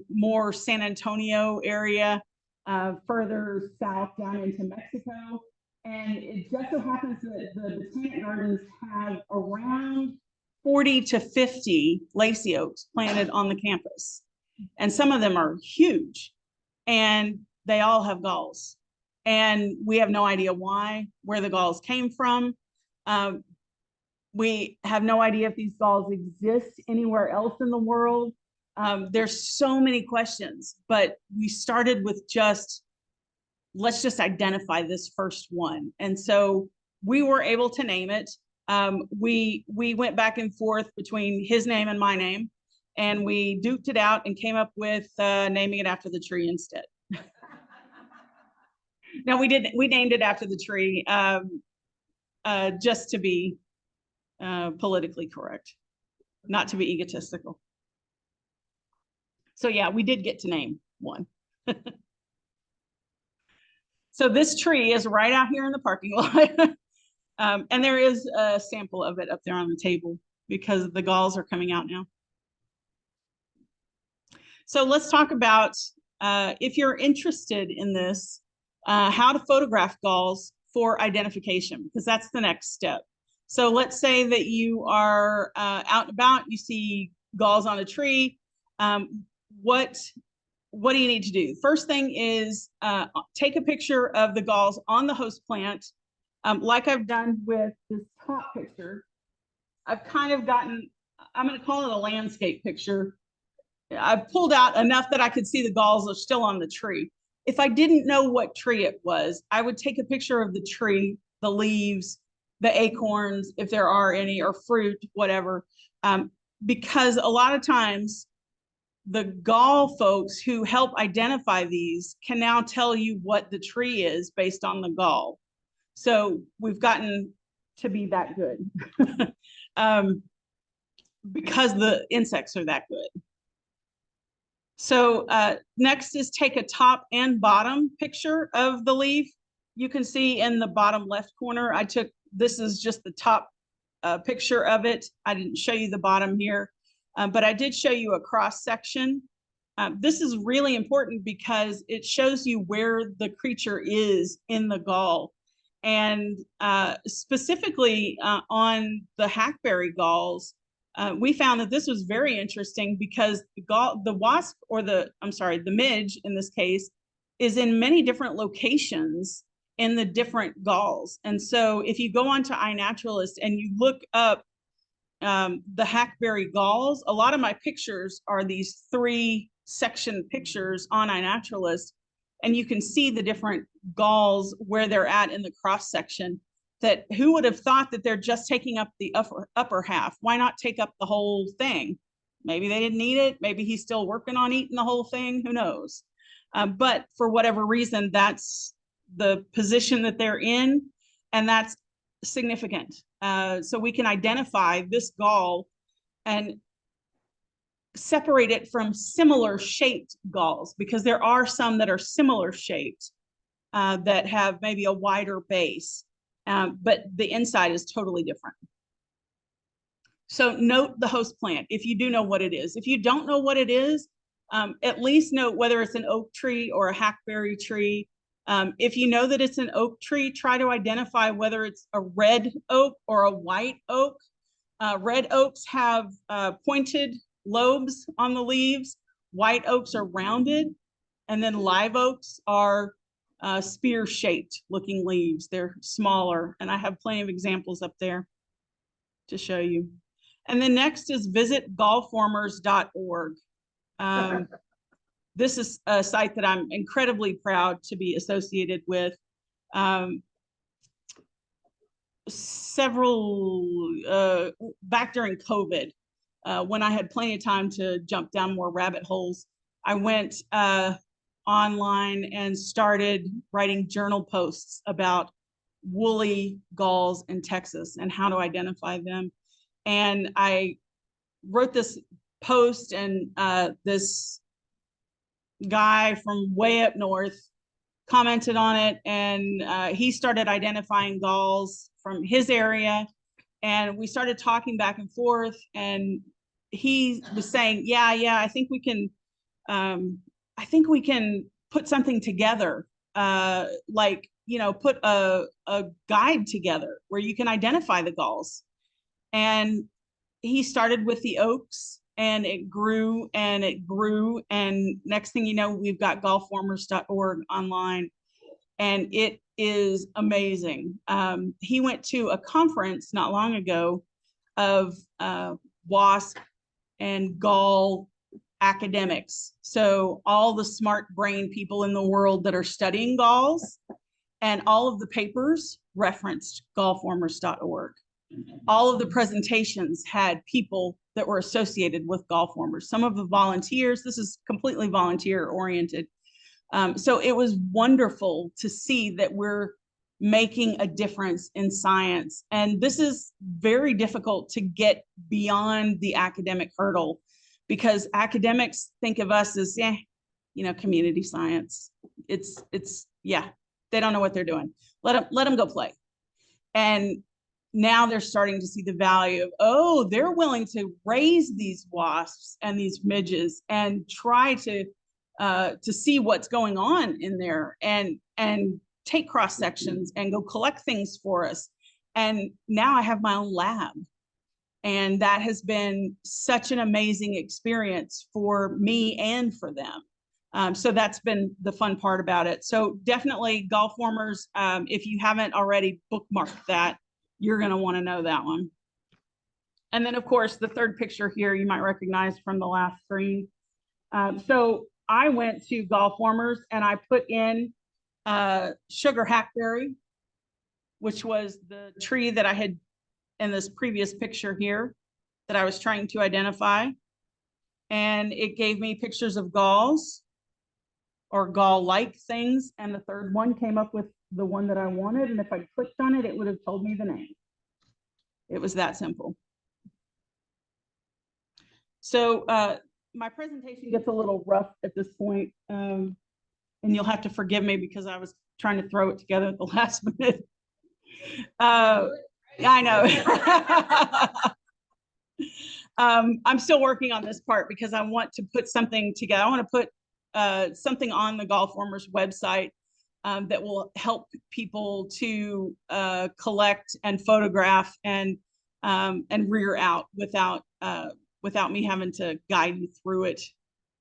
more San Antonio area, further south down into Mexico. And it just so happens that the Botanic Gardens have around 40 to 50 lacy oaks planted on the campus. And some of them are huge, and they all have galls. And we have no idea where the galls came from. We have no idea if these galls exist anywhere else in the world. There's so many questions, but we started with let's just identify this first one. And so we were able to name it. We went back and forth between his name and my name, and we duked it out and came up with naming it after the tree instead. No, we didn't. We named it after the tree just to be politically correct, not to be egotistical. So yeah, we did get to name one. So this tree is right out here in the parking lot. And there is a sample of it up there on the table because the galls are coming out now. So let's talk about, if you're interested in this, how to photograph galls for identification, because that's the next step. So let's say that you are out and about, you see galls on a tree. What do you need to do? First thing is take a picture of the galls on the host plant, like I've done with this top picture. I've kind of gotten, I'm going to call it a landscape picture. I've pulled out enough that I could see the galls are still on the tree. If I didn't know what tree it was, I would take a picture of the tree, the leaves, the acorns, if there are any, or fruit, whatever, because a lot of times the gall folks who help identify these can now tell you what the tree is based on the gall. So we've gotten to be that good because the insects are that good. So next is take a top and bottom picture of the leaf. You can see in the bottom left corner, this is just the top picture of it. I didn't show you the bottom here, but I did show you a cross section. This is really important because it shows you where the creature is in the gall. And specifically on the hackberry galls, we found that this was very interesting because the wasp, or the midge in this case, is in many different locations in the different galls. And so if you go onto iNaturalist and you look up the hackberry galls, a lot of my pictures are these 3-section pictures on iNaturalist, and you can see the different galls where they're at in the cross section. that who would have thought that they're just taking up the upper half? Why not take up the whole thing? Maybe they didn't eat it. Maybe he's still working on eating the whole thing. Who knows? But for whatever reason, that's the position that they're in, and that's significant. So we can identify this gall and separate it from similar shaped galls, because there are some that are similar shaped that have maybe a wider base, but the inside is totally different. So note the host plant if you do know what it is. If you don't know what it is, at least note whether it's an oak tree or a hackberry tree. If you know that it's an oak tree, try to identify whether it's a red oak or a white oak. Red oaks have pointed lobes on the leaves. White oaks are rounded, and then live oaks are spear-shaped looking leaves. They're smaller, and I have plenty of examples up there to show you. And then next is visit gallformers.org. This is a site that I'm incredibly proud to be associated with. Several, back during COVID, when I had plenty of time to jump down more rabbit holes, I went online and started writing journal posts about woolly galls in Texas and how to identify them. And I wrote this post, and this guy from way up north commented on it, and he started identifying galls from his area, and we started talking back and forth, and he was saying, yeah, I think we can put something together, like, put a guide together where you can identify the galls. And he started with the oaks, and it grew and it grew. And next thing you know, we've got gallformers.org online, and it is amazing. He went to a conference not long ago of wasp and gall academics. So all the smart brain people in the world that are studying galls, and all of the papers referenced gallformers.org. All of the presentations had people that were associated with gallformers. Some of the volunteers, this is completely volunteer oriented. So it was wonderful to see that we're making a difference in science. And this is very difficult to get beyond the academic hurdle, because academics think of us as, community science. It's they don't know what they're doing. Let them go play. And now they're starting to see the value of, they're willing to raise these wasps and these midges and try to see what's going on in there, and take cross sections and go collect things for us. And now I have my own lab, and that has been such an amazing experience for me and for them. So that's been the fun part about it. So definitely Gallformers, if you haven't already bookmarked that, you're going to want to know that one. And then, of course, the third picture here you might recognize from the last screen. So I went to Gallformers and I put in sugar hackberry, which was the tree that I had in this previous picture here that I was trying to identify. And it gave me pictures of galls or gall-like things. And the third one came up with the one that I wanted. And if I clicked on it, it would have told me the name. It was that simple. So my presentation gets a little rough at this point, and you'll have to forgive me because I was trying to throw it together at the last minute. I know. I'm still working on this part because I want to put something together. I want to put something on the Gallformers website that will help people to collect and photograph and rear out without me having to guide you through it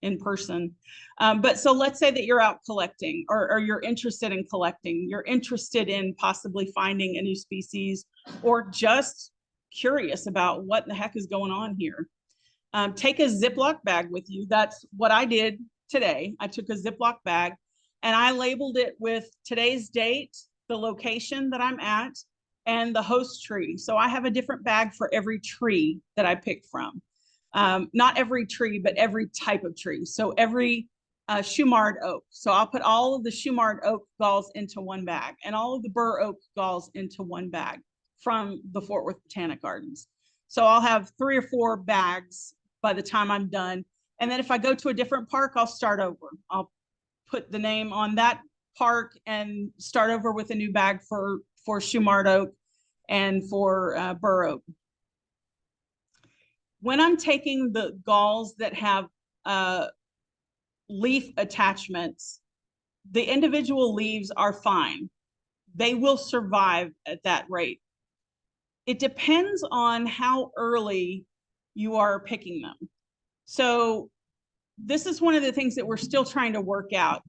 in person. But so let's say that you're out collecting, or you're interested in collecting, you're interested in possibly finding a new species, or just curious about what the heck is going on here. Take a Ziploc bag with you. That's what I did today. I took a Ziploc bag and I labeled it with today's date, the location that I'm at, and the host tree. So I have a different bag for every tree that I pick from. Not every tree, but every type of tree. So every Shumard oak. So I'll put all of the Shumard oak galls into one bag and all of the Burr oak galls into one bag from the Fort Worth Botanic Gardens. So I'll have 3 or 4 bags by the time I'm done. And then if I go to a different park, I'll start over. I'll put the name on that park and start over with a new bag for Shumard oak and for Burr oak. When I'm taking the galls that have leaf attachments, the individual leaves are fine. They will survive at that rate. It depends on how early you are picking them. So this is one of the things that we're still trying to work out.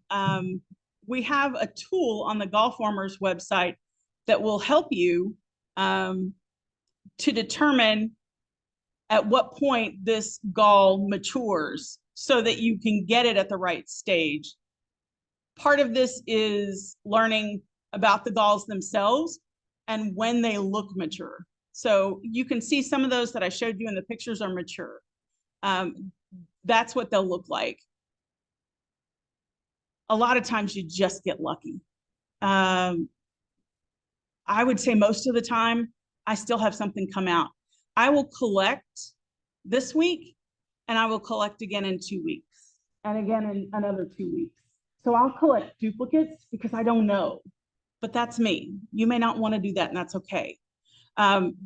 We have a tool on the Gall Formers website that will help you to determine at what point this gall matures so that you can get it at the right stage. Part of this is learning about the galls themselves and when they look mature. So you can see some of those that I showed you in the pictures are mature. That's what they'll look like. A lot of times you just get lucky. I would say most of the time, I still have something come out. I will collect this week and I will collect again in 2 weeks and again in another 2 weeks. So I'll collect duplicates because I don't know, but that's me. You may not want to do that and that's okay.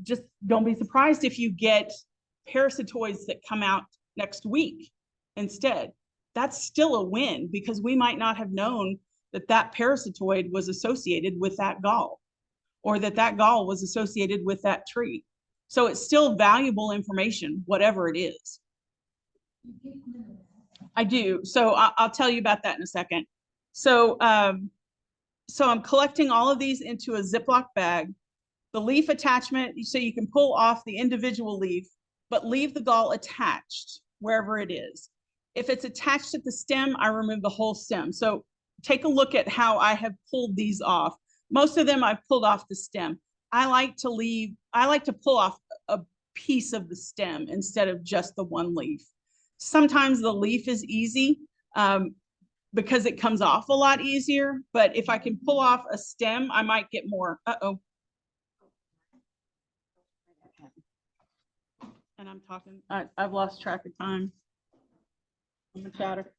Just don't be surprised if you get parasitoids that come out next week instead. That's still a win because we might not have known that that parasitoid was associated with that gall or that that gall was associated with that tree. So it's still valuable information, whatever it is. I do. So I'll tell you about that in a second. So, so I'm collecting all of these into a Ziploc bag. The leaf attachment, so you can pull off the individual leaf, but leave the gall attached wherever it is. If it's attached at the stem, I remove the whole stem. So take a look at how I have pulled these off. Most of them I've pulled off the stem. I like to pull off a piece of the stem instead of just the one leaf. Sometimes the leaf is easy because it comes off a lot easier, but if I can pull off a stem, I might get more. Uh-oh. And I'm talking, I've lost track of time. I'm a chatter.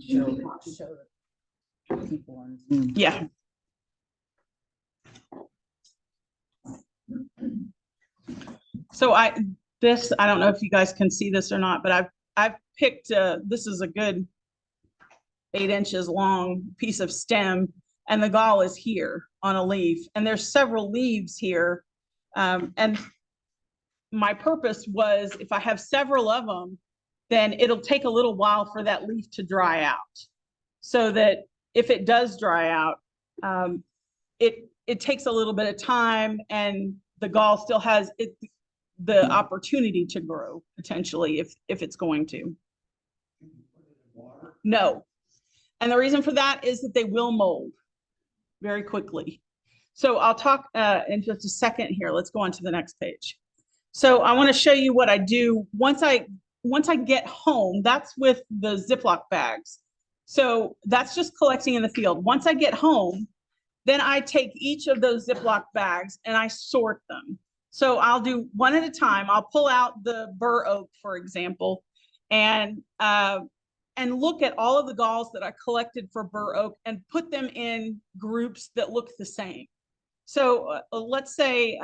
Show people on Zoom. Yeah. So I don't know if you guys can see this or not, but I've picked, this is a good 8 inches long piece of stem and the gall is here on a leaf and there's several leaves here. And my purpose was if I have several of them, then it'll take a little while for that leaf to dry out so that if it does dry out, it takes a little bit of time and the gall still has the opportunity to grow potentially if it's going to. No. And the reason for that is that they will mold very quickly. So I'll talk in just a second here. Let's go on to the next page. So I want to show you what I do once I get home. That's with the Ziploc bags. So that's just collecting in the field. Once I get home, then I take each of those Ziploc bags and I sort them. So I'll do one at a time. I'll pull out the Burr oak, for example, and look at all of the galls that I collected for Burr oak and put them in groups that look the same. So let's say,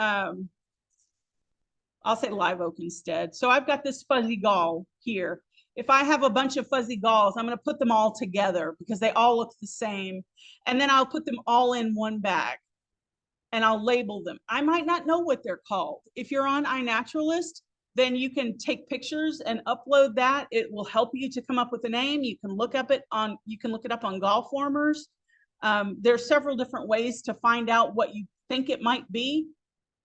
I'll say live oak instead. So I've got this fuzzy gall here. If I have a bunch of fuzzy galls, I'm going to put them all together because they all look the same. And then I'll put them all in one bag and I'll label them. I might not know what they're called. If you're on iNaturalist, then you can take pictures and upload that. It will help you to come up with a name. You can look up it on, you can look it up on Gall Formers. There's several different ways to find out what you think it might be.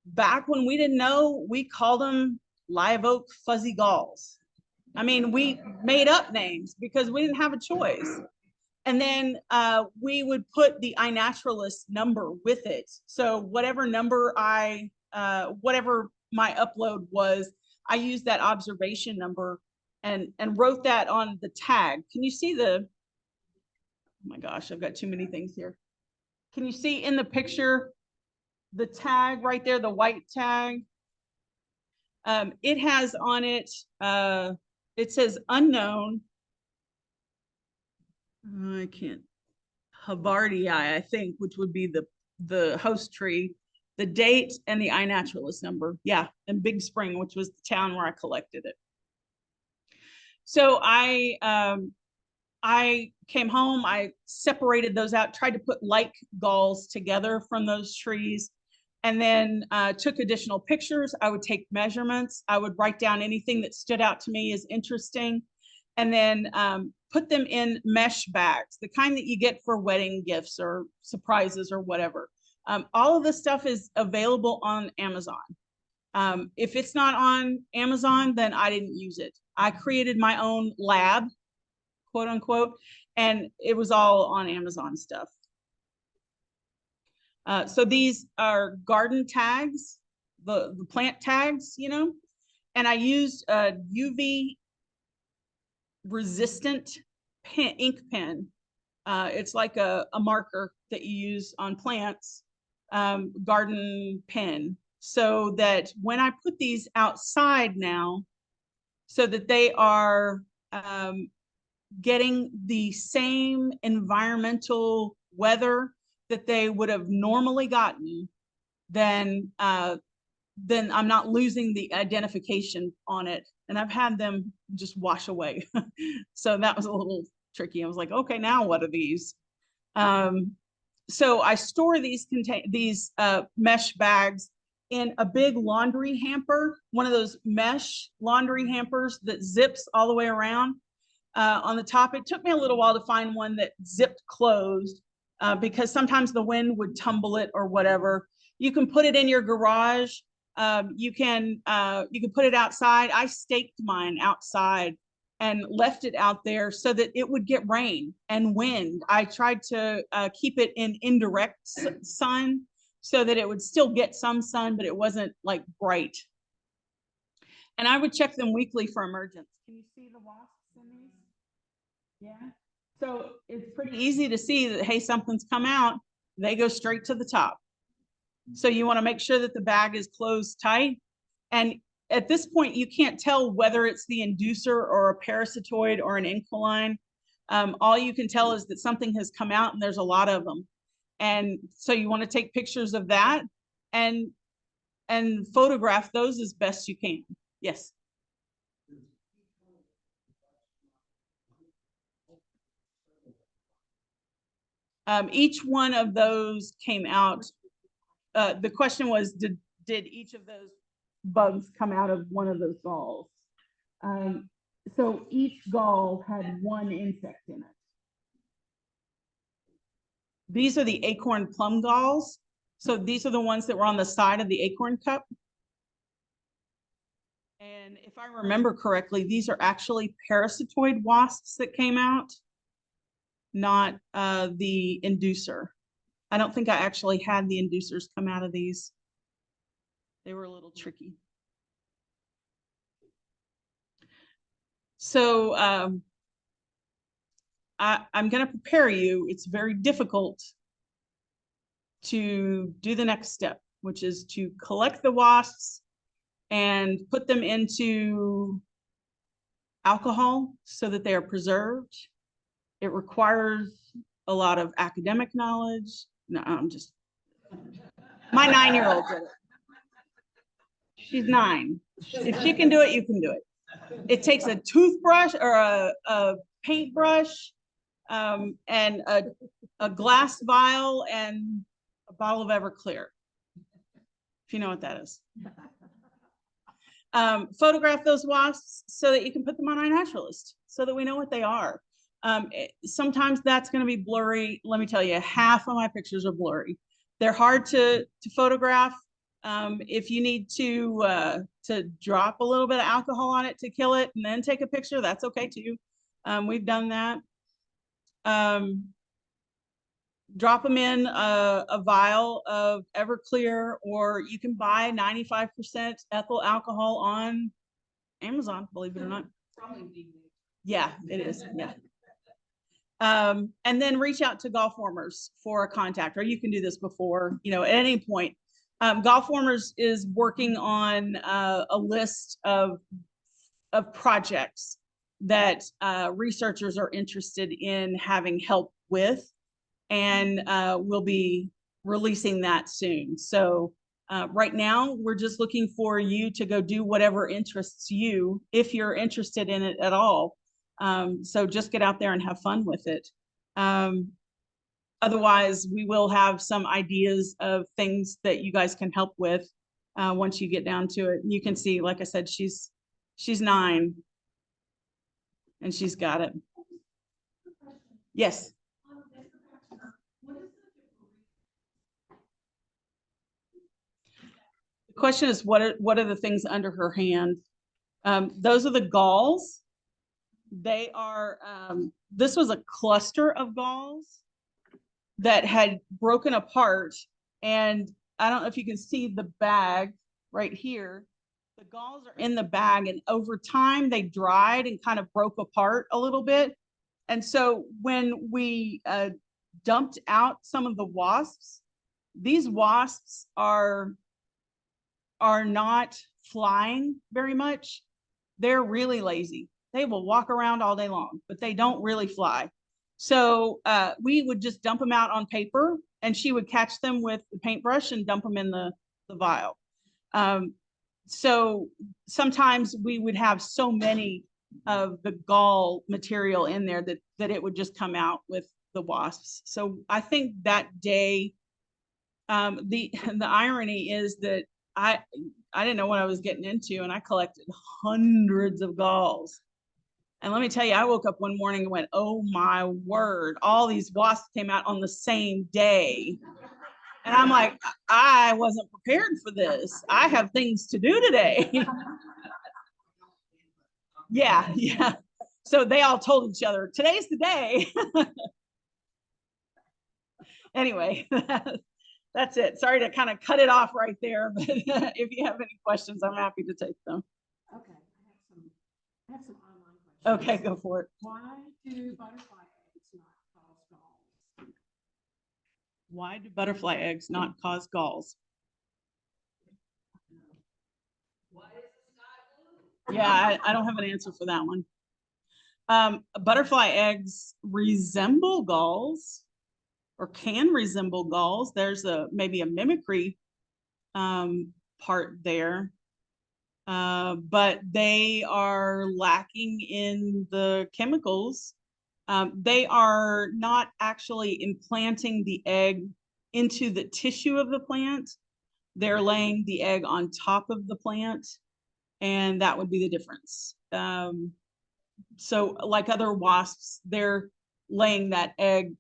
Back when we didn't know, we called them live oak fuzzy galls. I mean, we made up names because we didn't have a choice. And then we would put the iNaturalist number with it. So whatever number whatever my upload was, I used that observation number and wrote that on the tag. Can you see oh my gosh, I've got too many things here. Can you see in the picture, the tag right there, the white tag? It has on it, it says unknown. I can't, Havardii, I think, which would be the host tree, the date, and the iNaturalist number. Yeah, and Big Spring, which was the town where I collected it. So I came home, I separated those out, tried to put like galls together from those trees, and then took additional pictures. I would take measurements. I would write down anything that stood out to me as interesting, and then put them in mesh bags, the kind that you get for wedding gifts or surprises or whatever. All of this stuff is available on Amazon. If it's not on Amazon, then I didn't use it. I created my own lab, quote unquote, and it was all on Amazon stuff. So these are garden tags, the plant tags, you know, and I used a UV resistant ink pen. It's like a marker that you use on plants, garden pen, so that when I put these outside now, so that they are getting the same environmental weather that they would have normally gotten, then I'm not losing the identification on it. And I've had them just wash away. So that was a little tricky. I was like, okay, now what are these? So I store these mesh bags in a big laundry hamper, one of those mesh laundry hampers that zips all the way around. On the top, it took me a little while to find one that zipped closed because sometimes the wind would tumble it or whatever. You can put it in your garage. You can put it outside. I staked mine outside and left it out there so that it would get rain and wind. I tried to keep it in indirect sun so that it would still get some sun, but it wasn't like bright. And I would check them weekly for emergence. Can you see the wasps in these? Yeah. So it's pretty easy to see that, hey, something's come out. They go straight to the top. So you want to make sure that the bag is closed tight. And at this point, you can't tell whether it's the inducer or a parasitoid or an inquiline. All you can tell is that something has come out and there's a lot of them. And so you want to take pictures of that and photograph those as best you can. Yes. Each one of those came out. The question was, did each of those bugs come out of one of those galls? So each gall had one insect in it. These are the acorn plum galls. So these are the ones that were on the side of the acorn cup. And if I remember correctly, these are actually parasitoid wasps that came out, not the inducer. I don't think I actually had the inducers come out of these. They were a little tricky. So I'm going to prepare you. It's very difficult to do the next step, which is to collect the wasps and put them into alcohol so that they are preserved. It requires a lot of academic knowledge. No, I'm just, my 9-year-old did it. She's 9. If she can do it, you can do it. It takes a toothbrush or a paintbrush and a glass vial and a bottle of Everclear, if you know what that is. Photograph those wasps so that you can put them on iNaturalist so that we know what they are. Sometimes that's going to be blurry. Let me tell you, half of my pictures are blurry. They're hard to photograph. If you need to drop a little bit of alcohol on it to kill it and then take a picture, that's okay too. We've done that. Drop them in a vial of Everclear, or you can buy 95% ethyl alcohol on Amazon, believe it or not. Yeah, it is. Yeah. And then reach out to Golf Warmers for a contact, or you can do this before, you know, at any point. Golf Warmers is working on a list of projects that researchers are interested in having help with, and we'll be releasing that soon. So right now, we're just looking for you to go do whatever interests you, if you're interested in it at all. So just get out there and have fun with it. Otherwise, we will have some ideas of things that you guys can help with once you get down to it. You can see, like I said, she's 9 and she's got it. Yes. The question is, what are the things under her hand? Those are the galls. They are, this was a cluster of galls that had broken apart. And I don't know if you can see the bag right here. The galls are in the bag, and over time they dried and kind of broke apart a little bit. And so when we dumped out some of the wasps, these wasps are not flying very much. They're really lazy. They will walk around all day long, but they don't really fly. So we would just dump them out on paper, and she would catch them with the paintbrush and dump them in the vial. So sometimes we would have so many of the gall material in there that it would just come out with the wasps. So I think that day, the irony is that I didn't know what I was getting into, and I collected hundreds of galls. And let me tell you, I woke up one morning and went, oh my word, all these wasps came out on the same day. And I'm like, I wasn't prepared for this. I have things to do today. Yeah. So they all told each other, today's the day. Anyway, that's it. Sorry to kind of cut it off right there, but if you have any questions, I'm happy to take them. Okay, I have some online questions. Okay, go for it. Why do butterfly eggs not cause galls? Why do butterfly eggs not cause galls? Yeah, I don't have an answer for that one. Butterfly eggs resemble galls, or can resemble galls. There's maybe a mimicry part there, but they are lacking in the chemicals. They are not actually implanting the egg into the tissue of the plant. They're laying the egg on top of the plant, and that would be the difference. So like other wasps, they're laying that egg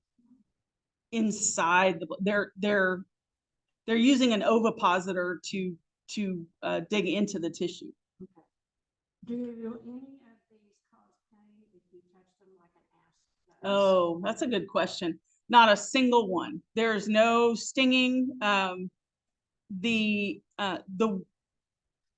inside they're using an ovipositor to dig into the tissue. Okay. Do any of these cause pain if you touch them like an asp? Oh, that's a good question. Not a single one. There's no stinging. The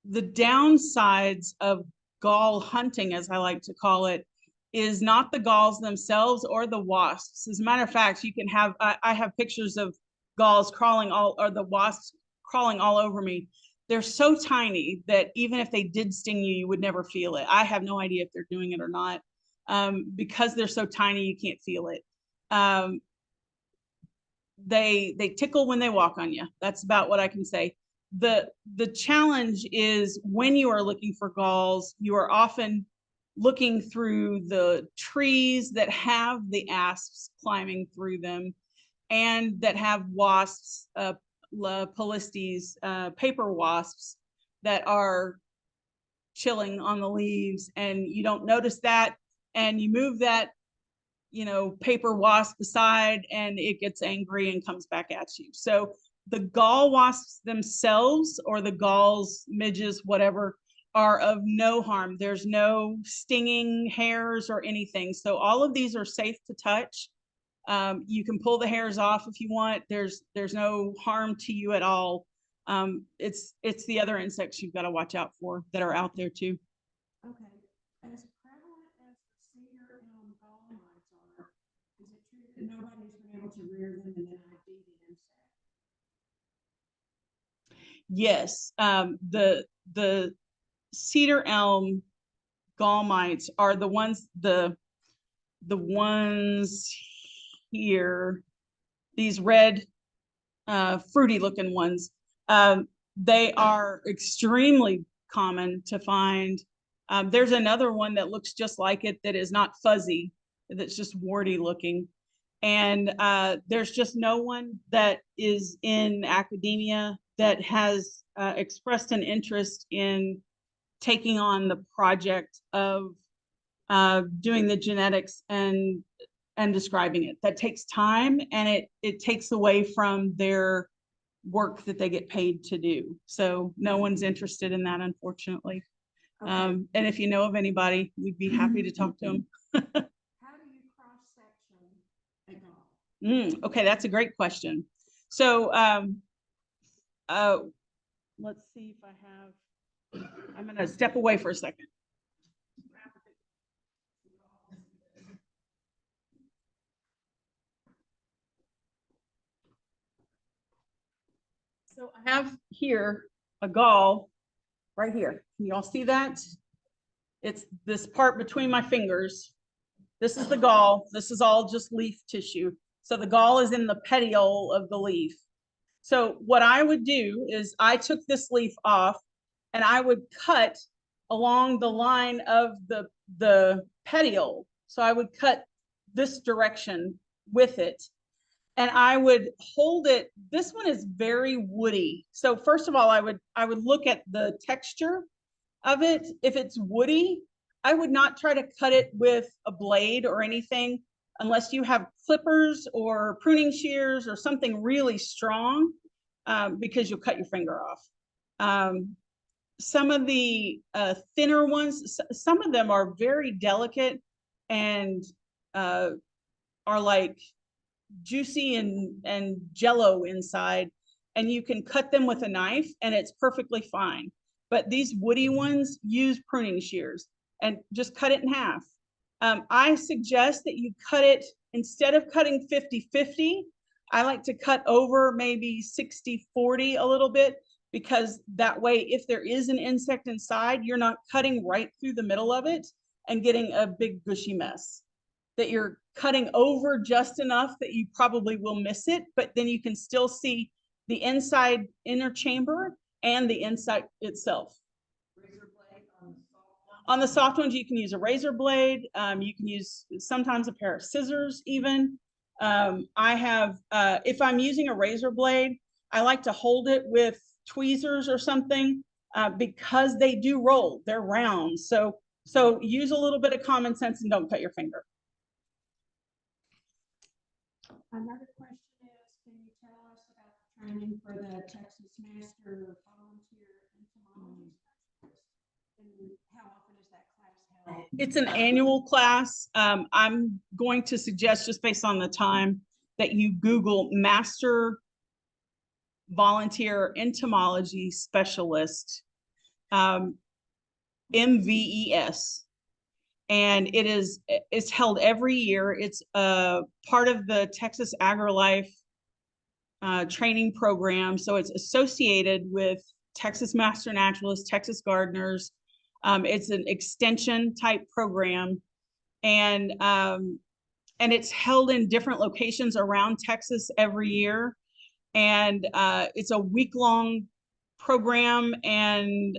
downsides of gall hunting, as I like to call it, is not the galls themselves or the wasps. As a matter of fact, you can have, I have pictures of galls crawling or the wasps crawling all over me. They're so tiny that even if they did sting you, you would never feel it. I have no idea if they're doing it or not. Because they're so tiny, you can't feel it. They tickle when they walk on you. That's about what I can say. The challenge is when you are looking for galls, you are often looking through the trees that have the asps climbing through them, and that have wasps, Polistes, paper wasps that are chilling on the leaves, and you don't notice that, and you move that, paper wasp aside, and it gets angry and comes back at you. So the gall wasps themselves, or the galls, midges, whatever, are of no harm. There's no stinging hairs or anything. So all of these are safe to touch. You can pull the hairs off if you want. There's no harm to you at all. It's the other insects you've got to watch out for that are out there too. Okay, as prevalent as the cedar elm gall mites are, is it true that nobody's been able to rear them and then ID the insect? Yes, the cedar elm gall mites are the ones here, these red fruity looking ones. They are extremely common to find. There's another one that looks just like it that is not fuzzy, that's just warty looking. And there's just no one that is in academia that has expressed an interest in taking on the project of doing the genetics and describing it. That takes time, and it takes away from their work that they get paid to do. So no one's interested in that, unfortunately. Okay. And if you know of anybody, we'd be happy to talk to them. How do you cross-section a gall? Okay, that's a great question. So let's see if I have, I'm gonna step away for a second. So I have here a gall right here. Can you all see that? It's this part between my fingers. This is the gall. This is all just leaf tissue. So the gall is in the petiole of the leaf. So what I would do is I took this leaf off and I would cut along the line of the petiole. So I would cut this direction with it. And I would hold it. This one is very woody. So first of all, I would look at the texture of it. If it's woody, I would not try to cut it with a blade or anything unless you have clippers or pruning shears or something really strong, because you'll cut your finger off. Some of the thinner ones, some of them are very delicate and are like juicy and jello inside, and you can cut them with a knife and it's perfectly fine. But these woody ones, use pruning shears and just cut it in half. I suggest that you cut it, instead of cutting 50-50, I like to cut over maybe 60-40 a little bit, because that way, if there is an insect inside, you're not cutting right through the middle of it and getting a big gushy mess. That you're cutting over just enough that you probably will miss it, but then you can still see the inside inner chamber and the inside itself. Razor blade on the soft one? On the soft ones, you can use a razor blade. You can use sometimes a pair of scissors even. I have, if I'm using a razor blade, I like to hold it with tweezers or something, because they do roll, they're round. So use a little bit of common sense and don't cut your finger. Another question is, can you tell us about the training for the Texas Master Volunteer Entomology Specialist? And how often is that class held? It's an annual class. I'm going to suggest, just based on the time, that you Google Master Volunteer Entomology Specialist, MVES. And it's held every year. It's part of the Texas AgriLife training program. So it's associated with Texas Master Naturalists, Texas Gardeners. It's an extension type program, and it's held in different locations around Texas every year. And it's a week-long program, and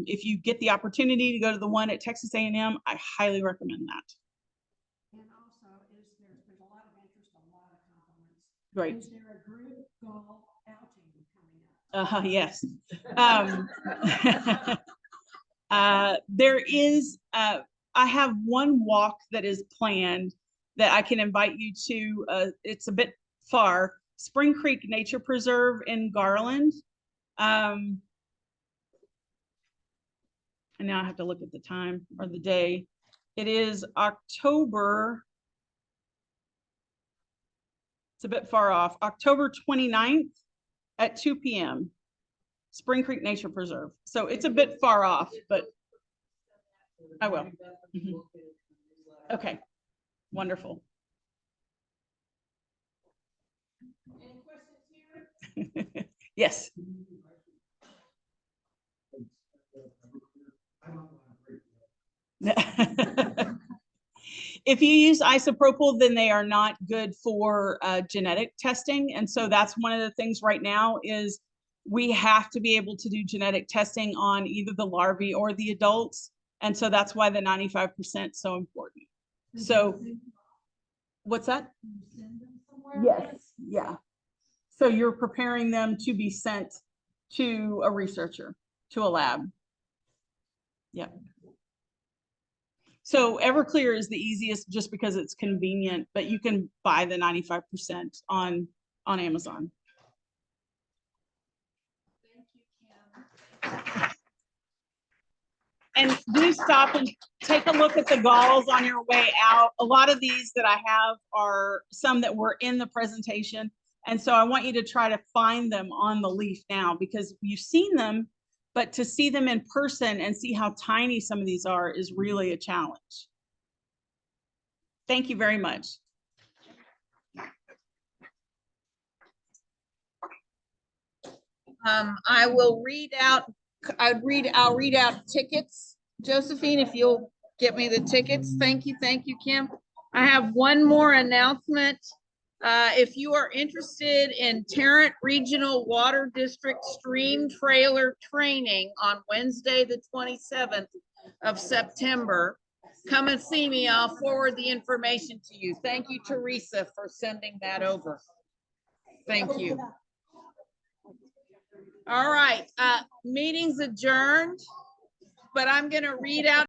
if you get the opportunity to go to the one at Texas A&M, I highly recommend that. And also, there's a lot of interest, a lot of compliments. Great. Is there a group golf outing coming up? Yes. There is, I have one walk that is planned that I can invite you to. It's a bit far. Spring Creek Nature Preserve in Garland. And now I have to look at the time or the day. It is October It's a bit far off. October 29th at 2 p.m. Spring Creek Nature Preserve. So it's a bit far off, but I will. Mhm. Okay, wonderful. Any questions here? Yes. If you use isopropyl, then they are not good for genetic testing. And so that's one of the things right now is we have to be able to do genetic testing on either the larvae or the adults. And so that's why the 95% is so important. So what's that? Yes, yeah. So you're preparing them to be sent to a researcher, to a lab. Yep. So Everclear is the easiest just because it's convenient, but you can buy the 95% on Amazon. Thank you, Kim. And do stop and take a look at the galls on your way out. A lot of these that I have are some that were in the presentation. And so I want you to try to find them on the leaf now because you've seen them, but to see them in person and see how tiny some of these are is really a challenge. Thank you very much. I will read out, I'll read out tickets. Josephine, if you'll get me the tickets. Thank you, Kim. I have one more announcement. If you are interested in Tarrant Regional Water District Stream Trailer Training on Wednesday, the 27th of September, come and see me. I'll forward the information to you. Thank you, Teresa, for sending that over. Thank you. All right, meeting's adjourned, but I'm gonna read out